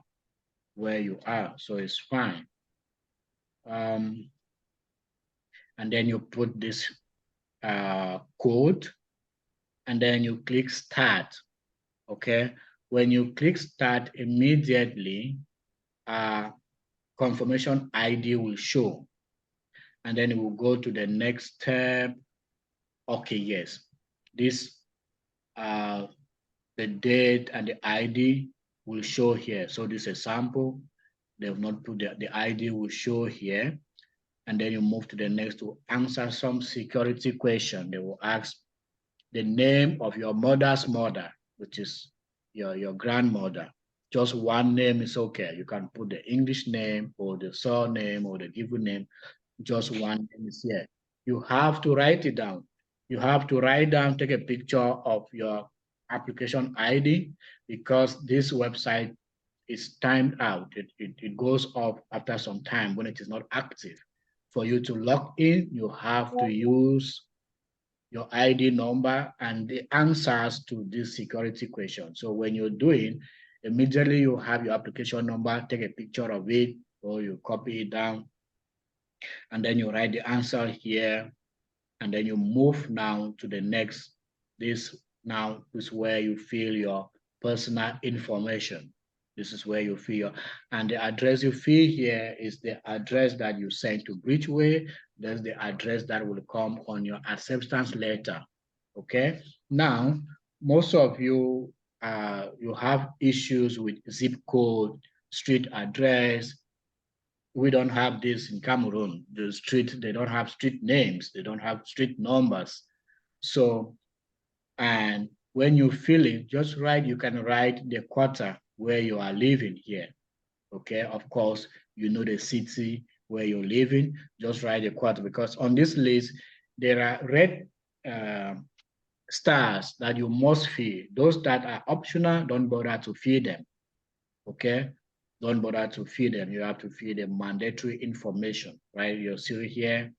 So it's fine. And then you put this code and then you click start. Okay, when you click start, immediately confirmation ID will show, and then it will go to the next step. Okay, yes, this the date and the ID will show here. So this is a sample. They have not put the ID will show here. And then you move to the next to answer some security question. They will ask the name of your mother's mother, which is your grandmother. Just one name is okay. You can put the English name or the surname or the given name. Just one name is here. You have to write it down. You have to write down, take a picture of your application ID, because this website is timed out. It goes off after some time when it is not active. For you to log in, you have to use your ID number and the answers to this security question. So when you're doing, immediately you have your application number, take a picture of it, or you copy it down, and then you write the answer here, and then you move now to the next. This now is where you fill your personal information. This is where you fill your, and the address you fill here is the address that you sent to Bridgeway. That's the address that will come on your acceptance letter. Okay. Now, most of you, you have issues with zip code, street address. We don't have this in Cameroon. The street, they don't have street names. They don't have street numbers. So, and when you fill it, just write, you can write the quarter where you are living here. Okay, of course, you know the city where you're living, just write the quarter, because on this list, there are red stars that you must fill. Those that are optional, don't bother to fill them. Okay, don't bother to fill them. You have to fill the mandatory information, right? You'll see here,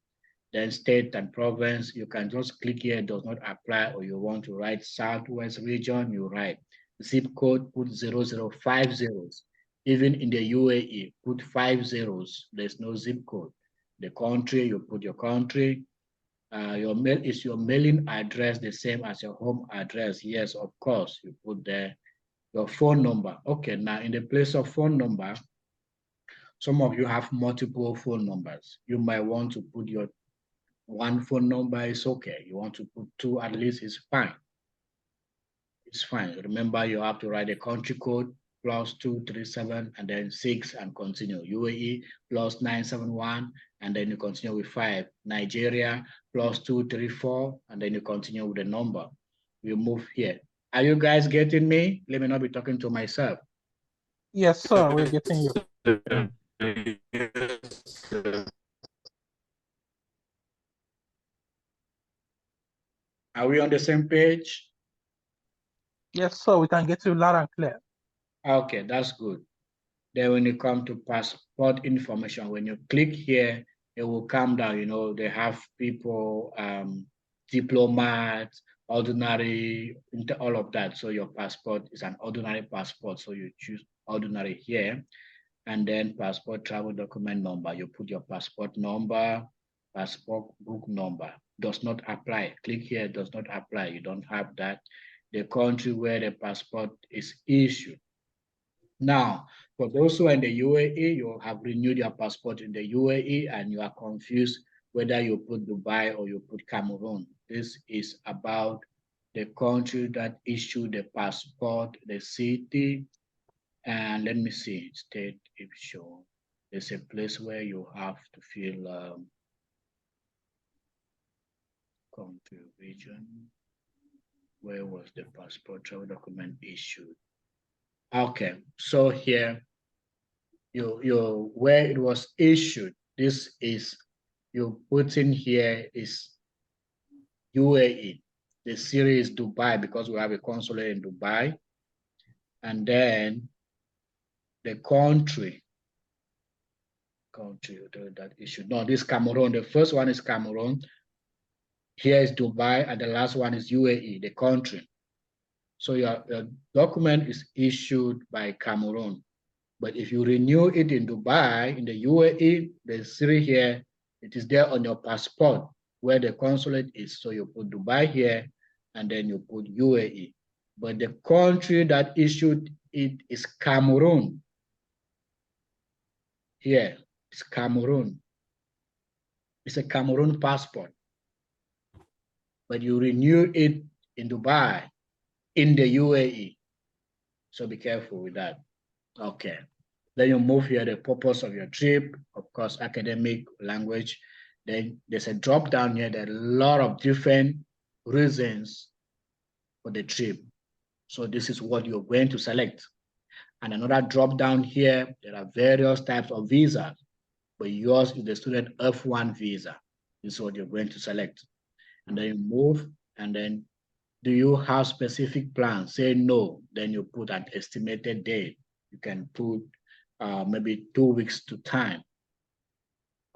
then state and province. You can just click here, does not apply, or you want to write Southwest region, you write. Zip code, put 0050. Even in the UAE, put 5 zeros. There's no zip code. The country, you put your country. Your mail is your mailing address the same as your home address? Yes, of course, you put there your phone number. Okay, now in the place of phone number, some of you have multiple phone numbers. You might want to put your one phone number, is okay. You want to put two, at least it's fine. It's fine. Remember, you have to write a country code +237 and then 6 and continue. UAE +971 and then you continue with 5. Nigeria +234 and then you continue with the number. We move here. Are you guys getting me? Let me not be talking to myself. Yes, sir, we're getting you. Are we on the same page? Yes, sir, we can get you loud and clear. Okay, that's good. Then when you come to passport information, when you click here, it will come down. You know, they have people, diplomats, ordinary, all of that. So your passport is an ordinary passport. So you choose ordinary here. And then passport travel document number. You put your passport number, passport book number. Does not apply. Click here, does not apply. You don't have that. The country where the passport is issued. Now, for those who are in the UAE, you have renewed your passport in the UAE and you are confused whether you put Dubai or you put Cameroon. This is about the country that issued the passport, the city, and let me see, state if shown. There's a place where you have to fill country, region. Where was the passport travel document issued? Okay, so here, you where it was issued, this is, you put in here is UAE. The city is Dubai because we have a consulate in Dubai. And then the country that issued. No, this Cameroon. The first one is Cameroon. Here is Dubai, and the last one is UAE, the country. So your document is issued by Cameroon. But if you renew it in Dubai, in the UAE, the city here, it is there on your passport where the consulate is. So you put Dubai here, and then you put UAE. But the country that issued it is Cameroon. Here, it's Cameroon. It's a Cameroon passport. But you renew it in Dubai, in the UAE. So be careful with that. Okay. Then you move here, the purpose of your trip, of course, academic, language. Then there's a drop down here. There are a lot of different reasons for the trip. So this is what you're going to select. And another drop down here, there are various types of visas, but yours is the student F1 visa. This is what you're going to select. And then you move, and then do you have specific plans? Say no, then you put an estimated date. You can put maybe 2 weeks to time.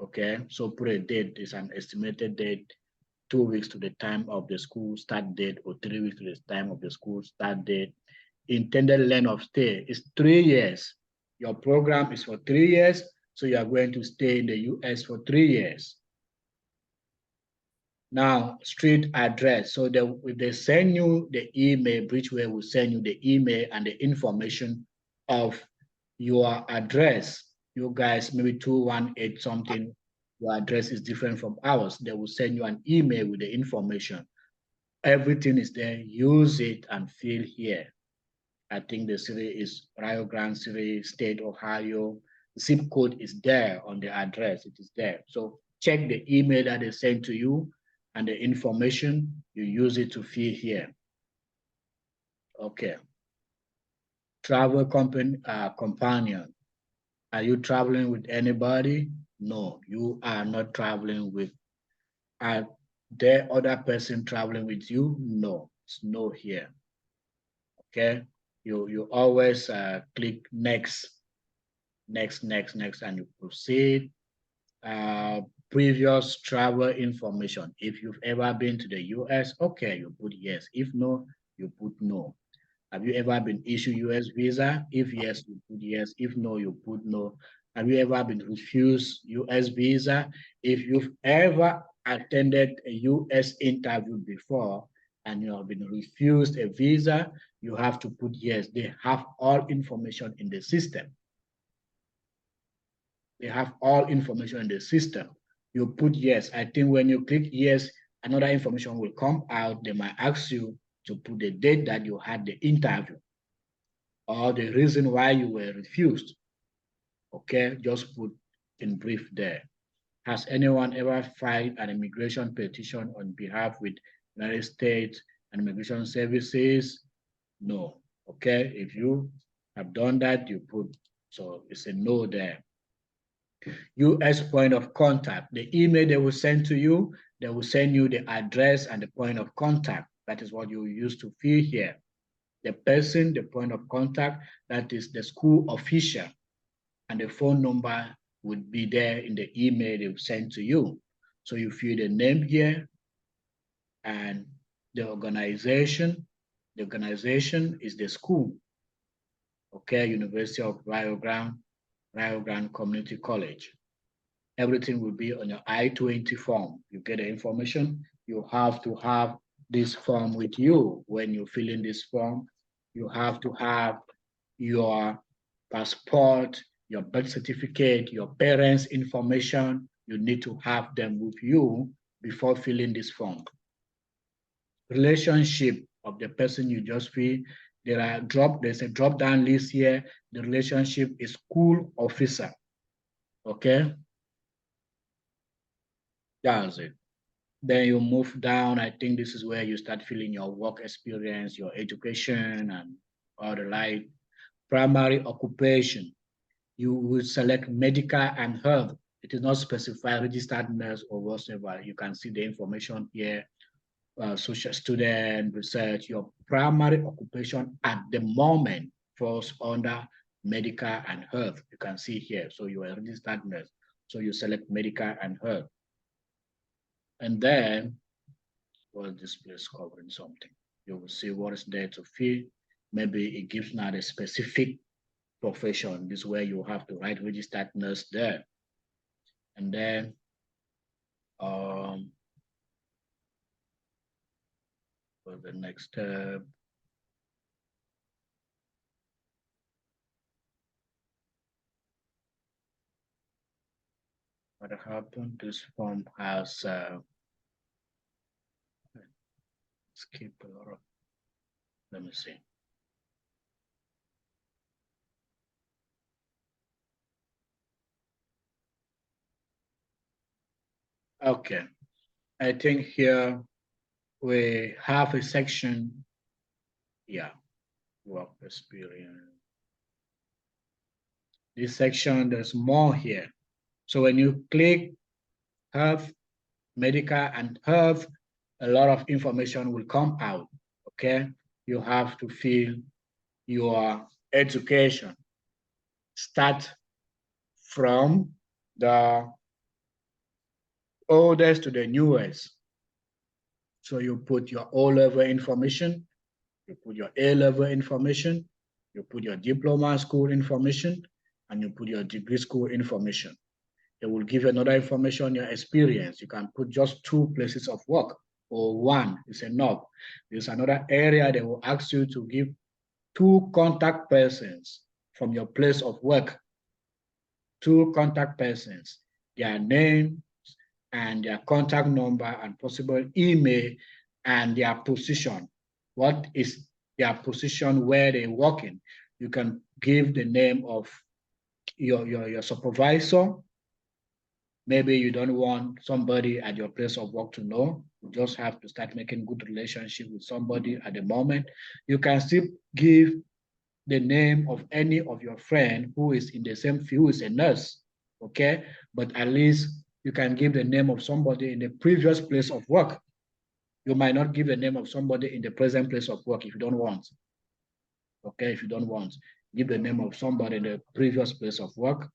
Okay, so put a date, it's an estimated date, 2 weeks to the time of the school start date, or 3 weeks to the time of the school start date. Intended length of stay is 3 years. Your program is for 3 years, so you are going to stay in the US for 3 years. Now, street address. So if they send you the email, Bridgeway will send you the email and the information of your address. You guys, maybe 218 something, your address is different from ours. They will send you an email with the information. Everything is there. Use it and fill here. I think the city is Rio Grande City, State, Ohio. Zip code is there on the address. It is there. So check the email that they sent to you and the information, you use it to fill here. Okay. Travel companion. Are you traveling with anybody? No, you are not traveling with. Are there other person traveling with you? No, it's no here. Okay. You always click next, next, and you proceed. Previous travel information. If you've ever been to the US, okay, you put yes. If no, you put no. Have you ever been issued US visa? If yes, you put yes. If no, you put no. Have you ever been refused US visa? If you've ever attended a US interview before and you have been refused a visa, you have to put yes. They have all information in the system. They have all information in the system. You put yes. I think when you click yes, another information will come out. They might ask you to put the date that you had the interview or the reason why you were refused. Okay, just put in brief there. Has anyone ever filed an immigration petition on behalf with United States and Immigration Services? No. Okay, if you have done that, you put, so it's a no there. US point of contact. The email they will send to you, they will send you the address and the point of contact. That is what you use to fill here. The person, the point of contact, that is the school official, and the phone number would be there in the email they will send to you. So you fill the name here and the organization. The organization is the school. Okay, University of Rio Grande Community College. Everything will be on your I-20 form. You get the information. You have to have this form with you when you fill in this form. You have to have your passport, your birth certificate, your parents' information. You need to have them with you before filling this form. Relationship of the person you just fill. There's a drop-down list here. The relationship is school officer. Okay. That's it. Then you move down. I think this is where you start filling your work experience, your education, and all the like. Primary occupation. You will select medical and health. It is not specified registered nurse or whatever. You can see the information here. Social student, research. Your primary occupation at the moment falls under medical and health. You can see here. So you are a registered nurse. So you select medical and health. And then, well, this place covering something. You will see what is there to fill. Maybe it gives not a specific profession. This is where you have to write registered nurse there. And then for the next step. What happened? This form has skip a lot of, let me see. Okay, I think here we have a section, yeah, work experience. This section, there's more here. So when you click health, medical, and health, a lot of information will come out, okay? You have to fill your education. Start from the oldest to the newest. So you put your O-level information, you put your A-level information, you put your diploma school information, and you put your degree school information. It will give you another information on your experience. You can put just 2 places of work or 1 is enough. There's another area they will ask you to give 2 contact persons from your place of work. 2 contact persons, their name and their contact number and possible email and their position. What is their position where they're working? You can give the name of your supervisor. Maybe you don't want somebody at your place of work to know. You just have to start making good relationship with somebody at the moment. You can still give the name of any of your friend who is in the same field, who is a nurse, okay? But at least you can give the name of somebody in the previous place of work. You might not give the name of somebody in the present place of work if you don't want, okay? If you don't want, give the name of somebody in the previous place of work,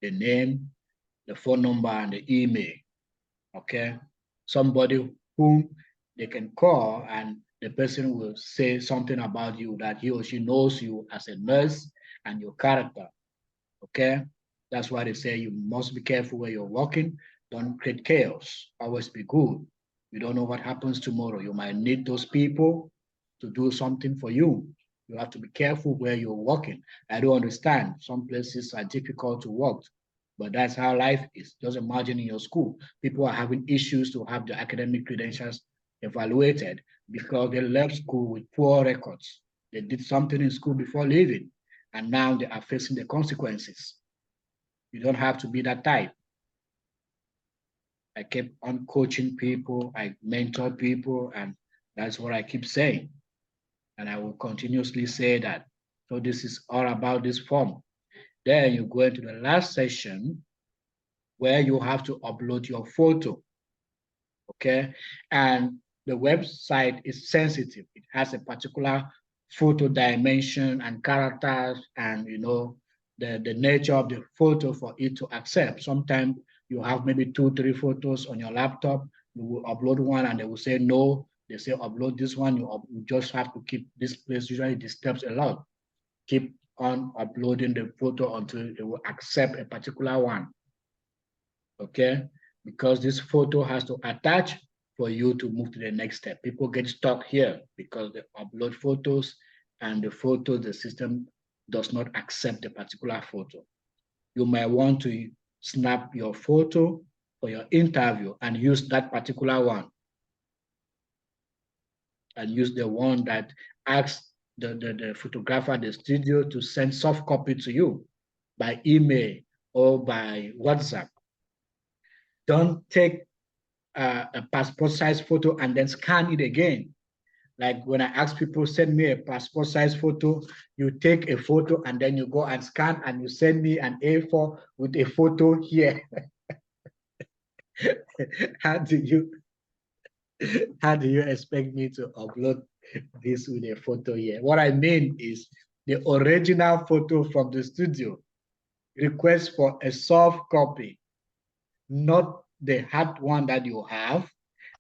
the name, the phone number, and the email, okay? Somebody whom they can call and the person will say something about you, that he or she knows you as a nurse and your character, okay? That's why they say you must be careful where you're working. Don't create chaos. Always be good. You don't know what happens tomorrow. You might need those people to do something for you. You have to be careful where you're working. I do understand some places are difficult to work, but that's how life is. Just imagine in your school, people are having issues to have their academic credentials evaluated because they left school with poor records. They did something in school before leaving, and now they are facing the consequences. You don't have to be that type. I kept on coaching people, I mentor people, and that's what I keep saying. And I will continuously say that. So this is all about this form. Then you go into the last session where you have to upload your photo, okay? And the website is sensitive. It has a particular photo dimension and characters and, you know, the nature of the photo for it to accept. Sometimes you have maybe 2, 3 photos on your laptop. You will upload one and they will say no. They say upload this one. You just have to keep this place. Usually disturbs a lot. Keep on uploading the photo until they will accept a particular one. Okay, because this photo has to attach for you to move to the next step. People get stuck here because they upload photos and the system does not accept the particular photo. You might want to snap your photo for your interview and use that particular one. And use the one that asks the photographer, the studio, to send soft copy to you by email or by WhatsApp. Don't take a passport size photo and then scan it again. Like when I ask people, send me a passport size photo, you take a photo and then you go and scan and you send me an A4 with a photo here. How do you expect me to upload this with a photo here? What I mean is the original photo from the studio. Request for a soft copy, not the hard one that you have,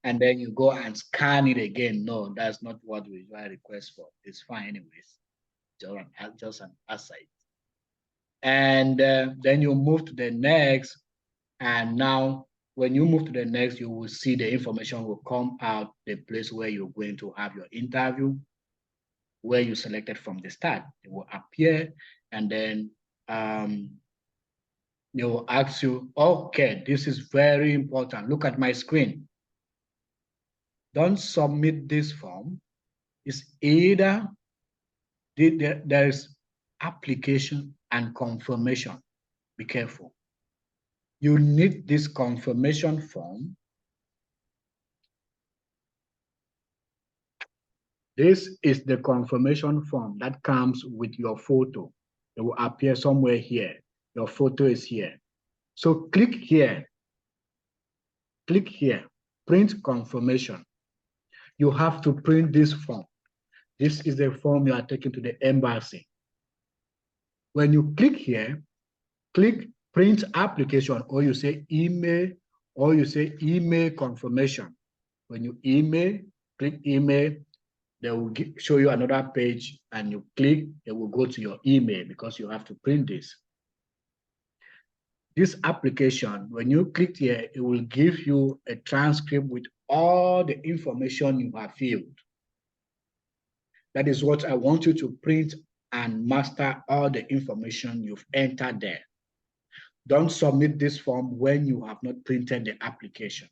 and then you go and scan it again. No, that's not what we usually request for. It's fine anyways, just an aside. And then you move to the next, and now When you move to the next, you will see the information will come out, the place where you're going to have your interview, where you selected from the start. It will appear, and then they will ask you, okay, this is very important. Look at my screen. Don't submit this form. It's either there is application and confirmation. Be careful. You need this confirmation form. This is the confirmation form that comes with your photo. It will appear somewhere here. Your photo is here. So click here. Click here. Print confirmation. You have to print this form. This is the form you are taking to the embassy. When you click here, click print application, or you say email, or you say email confirmation. When you email, click email, they will show you another page, and you click, it will go to your email because you have to print this. This application, when you click here, it will give you a transcript with all the information you have filled. That is what I want you to print and master all the information you've entered there. Don't submit this form when you have not printed the application.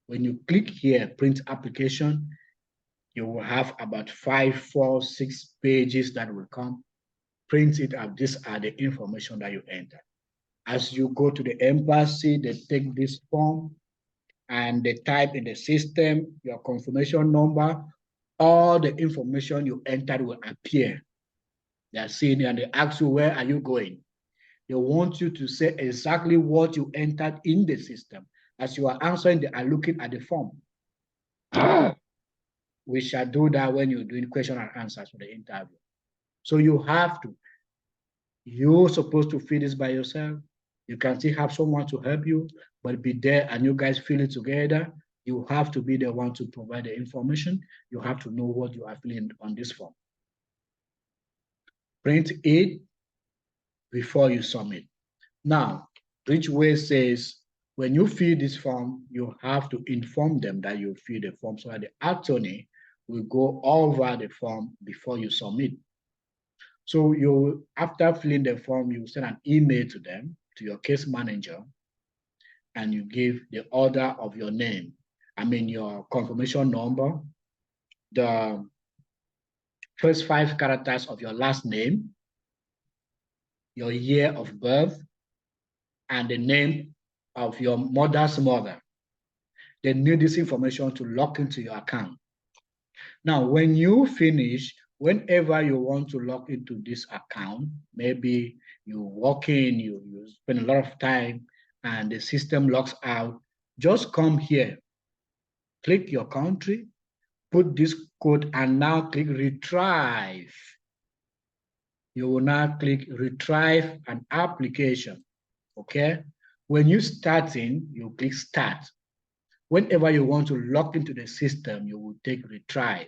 When you click here, print application, you will have about 5, 4, 6 pages that will come. Print it up. These are the information that you enter. As you go to the embassy, they take this form and they type in the system your confirmation number. All the information you entered will appear. They are seeing it and they ask you, where are you going? They want you to say exactly what you entered in the system. As you are answering, they are looking at the form. We shall do that when you're doing question and answers for the interview. So you have to. You're supposed to fill this by yourself. You can still have someone to help you, but be there and you guys fill it together. You have to be the one to provide the information. You have to know what you are filling on this form. Print it before you submit. Now, Ridgeway says, when you fill this form, you have to inform them that you fill the form so that the attorney will go over the form before you submit. So you, after filling the form, you send an email to them, to your case manager, and you give the order of your name. I mean, your confirmation number, the first 5 characters of your last name, your year of birth, and the name of your mother's mother. They need this information to log into your account. Now, when you finish, whenever you want to log into this account, maybe you walk in, you spend a lot of time, and the system logs out, just come here, click your country, put this code, and now click retrieve. You will now click retrieve an application, okay? When you start in, you click start. Whenever you want to log into the system, you will take retrieve.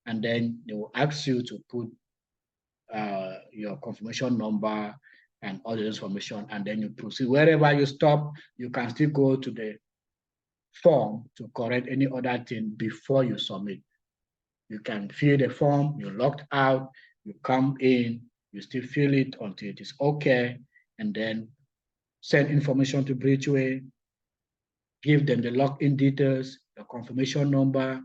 And then they will ask you to put your confirmation number and all the information, and then you proceed. Wherever you stop, you can still go to the form to correct any other thing before you submit. You can fill the form, you're logged out, you come in, you still fill it until it is okay, and then send information to Bridgeway, give them the login details, the confirmation number,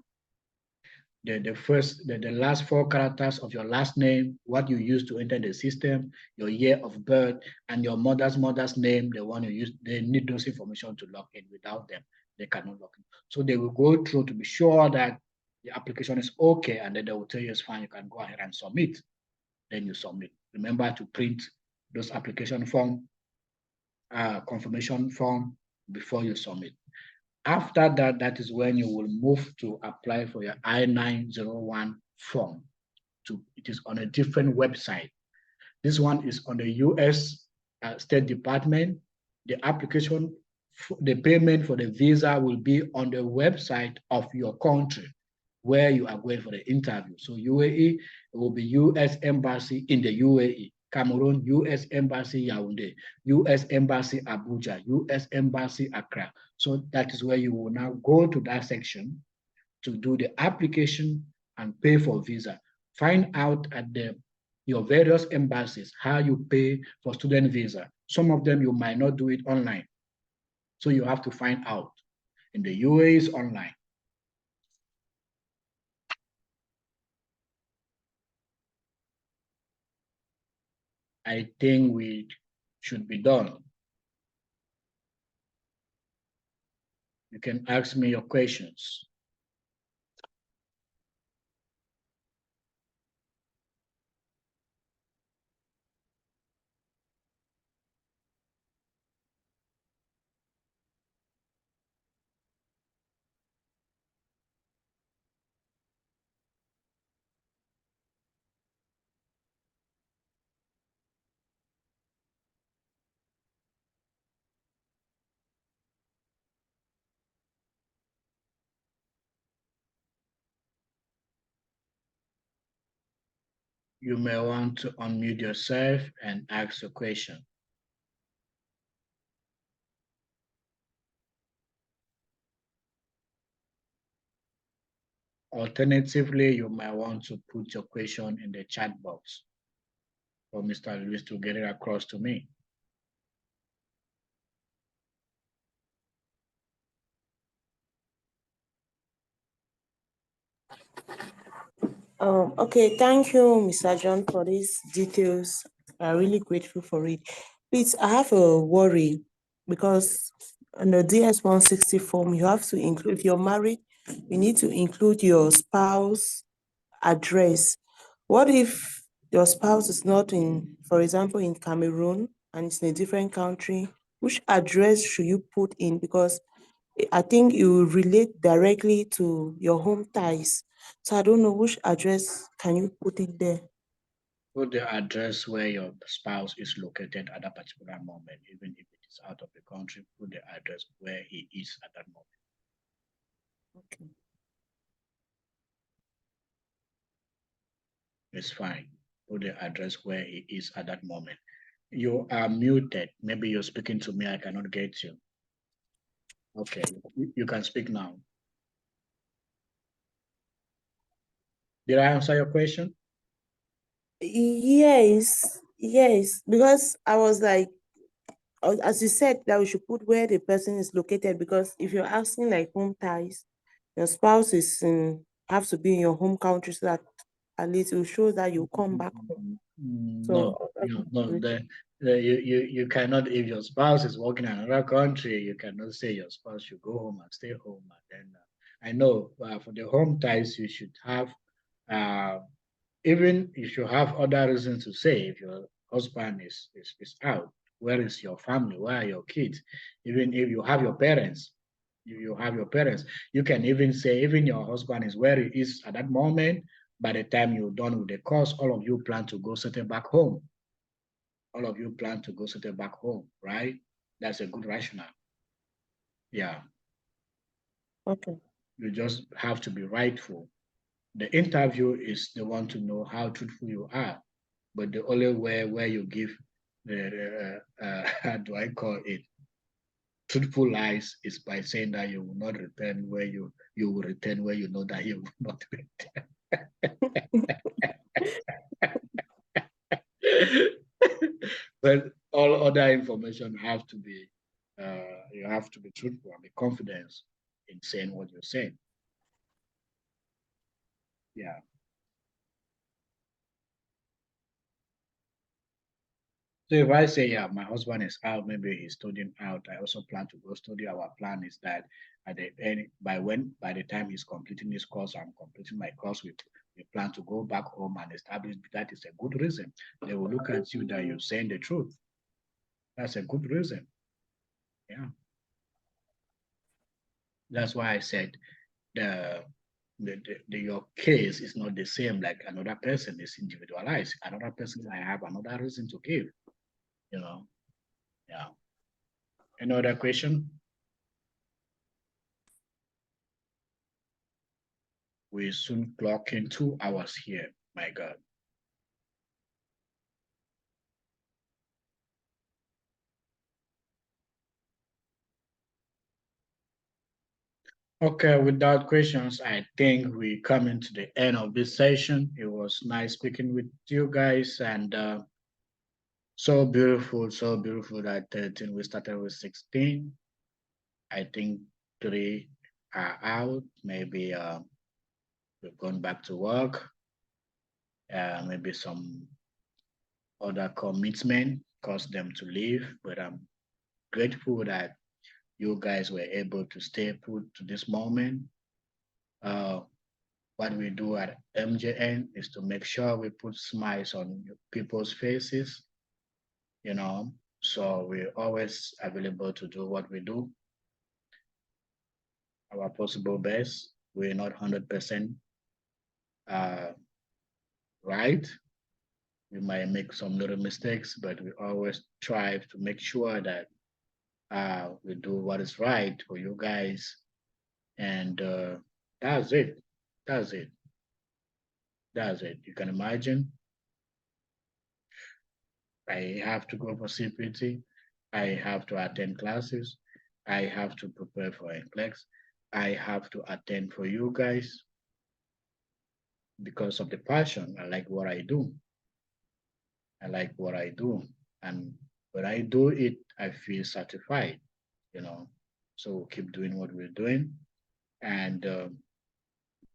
the last 4 characters of your last name, what you use to enter the system, your year of birth, and your mother's name, the one you use. They need those information to log in. Without them, they cannot log in. So they will go through to be sure that the application is okay, and then they will tell you it's fine, you can go ahead and submit. Then you submit. Remember to print those application form, confirmation form before you submit. After that, that is when you will move to apply for your I-901 form. It is on a different website. This one is on the US State Department. The application, the payment for the visa will be on the website of your country where you are going for the interview. So UAE, it will be US Embassy in the UAE, Cameroon, U.S. Embassy Yaoundé, U.S. Embassy Abuja, U.S. Embassy Accra. So that is where you will now go to that section to do the application and pay for visa. Find out at your various embassies how you pay for student visa. Some of them you might not do it online. So you have to find out. In the UAE is online. I think we should be done. You can ask me your questions. You may want to unmute yourself and ask a question. Alternatively, you might want to put your question in the chat box for Mr. Luis to get it across to me. Okay, thank you, Mr. John, for these details. I'm really grateful for it. Please, I have a worry because on the DS-160 form, you have to include your married, you need to include your spouse address. What if your spouse is not in, for example, in Cameroon and it's in a different country? Which address should you put in? Because I think you relate directly to your home ties. So I don't know which address can you put in there. Put the address where your spouse is located at that particular moment, even if it is out of the country, put the address where he is at that moment. Okay. It's fine. Put the address where he is at that moment. You are muted. Maybe you're speaking to me, I cannot get you. Okay, you can speak now. Did I answer your question? Yes, because I was like, as you said, that we should put where the person is located, because if you're asking like home ties, your spouse is in, have to be in your home country so that at least it will show that you come back home. No, So you cannot, if your spouse is working in another country, you cannot say your spouse should go home and stay home. And then I know for the home ties, you should have, even if you have other reasons to say, if your husband is out, where is your family? Where are your kids? Even if you have your parents, you have your parents, you can even say, even your husband is where he is at that moment. By the time you're done with the course, all of you plan to go settle back home. All of you plan to go settle back home, right? That's a good rationale. Yeah. okay. You just have to be rightful. The interview is the one to know how truthful you are, but the only way where you give the how do I call it, truthful lies is by saying that you will not return where you will return where you know that you will not return. But all other information have to be, you have to be truthful and be confident in saying what you're saying. Yeah. So if I say, yeah, my husband is out, maybe he's studying out, I also plan to go study. Our plan is that at the end, by the time he's completing his course, I'm completing my course, we plan to go back home and establish. That is a good reason. They will look at you that you're saying the truth. That's a good reason. Yeah. That's why I said your case is not the same like another person. Is individualized. Another person, I have another reason to give. You know. Yeah. Any other question? We soon clock in 2 hours here. My God. Okay, without questions, I think we coming to the end of this session. It was nice speaking with you guys, and so beautiful that 13 we started with 16. I think 3 are out. Maybe we've gone back to work. Maybe some other commitment caused them to leave, but I'm grateful that you guys were able to stay put to this moment. What we do at MJN is to make sure we put smiles on people's faces, you know, so we're always available to do what we do, our possible best. We're not 100% right. We might make some little mistakes, but we always try to make sure that we do what is right for you guys. And that's it. That's it. That's it. You can imagine. I have to go for CPT. I have to attend classes. I have to prepare for NCLEX. I have to attend for you guys because of the passion. I like what I do. I like what I do. And when I do it, I feel satisfied, you know. So we'll keep doing what we're doing and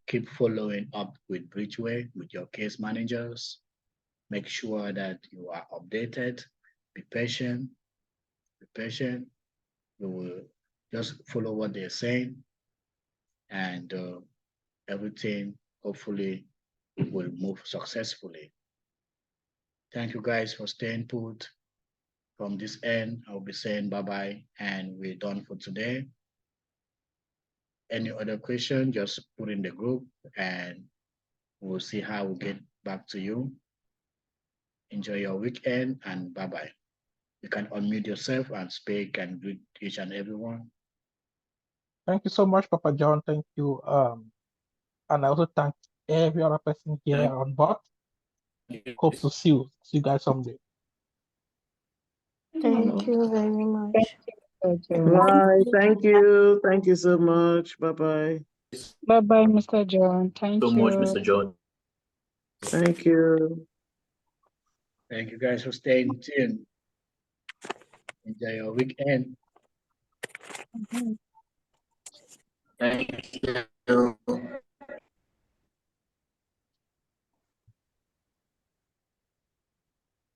keep following up with Bridgeway, with your case managers. Make sure that you are updated. Be patient. Be patient. You will just follow what they're saying, and everything hopefully will move successfully. Thank you guys for staying put. From this end, I'll be saying bye-bye, and we're done for today. Any other question, just put in the group, and we'll see how we get back to you. Enjoy your weekend, and bye-bye. You can unmute yourself and speak and greet each and everyone. Thank you so much, Papa John. Thank you. And I also thank every other person here on board. Hope to see you guys someday. Thank you very much. Bye. Thank you. Thank you so much. Bye-bye. Bye-bye, Mr. John. Thank you. So much, Mr. John. Thank you. Thank you guys for staying tuned. Enjoy your weekend. Thank you.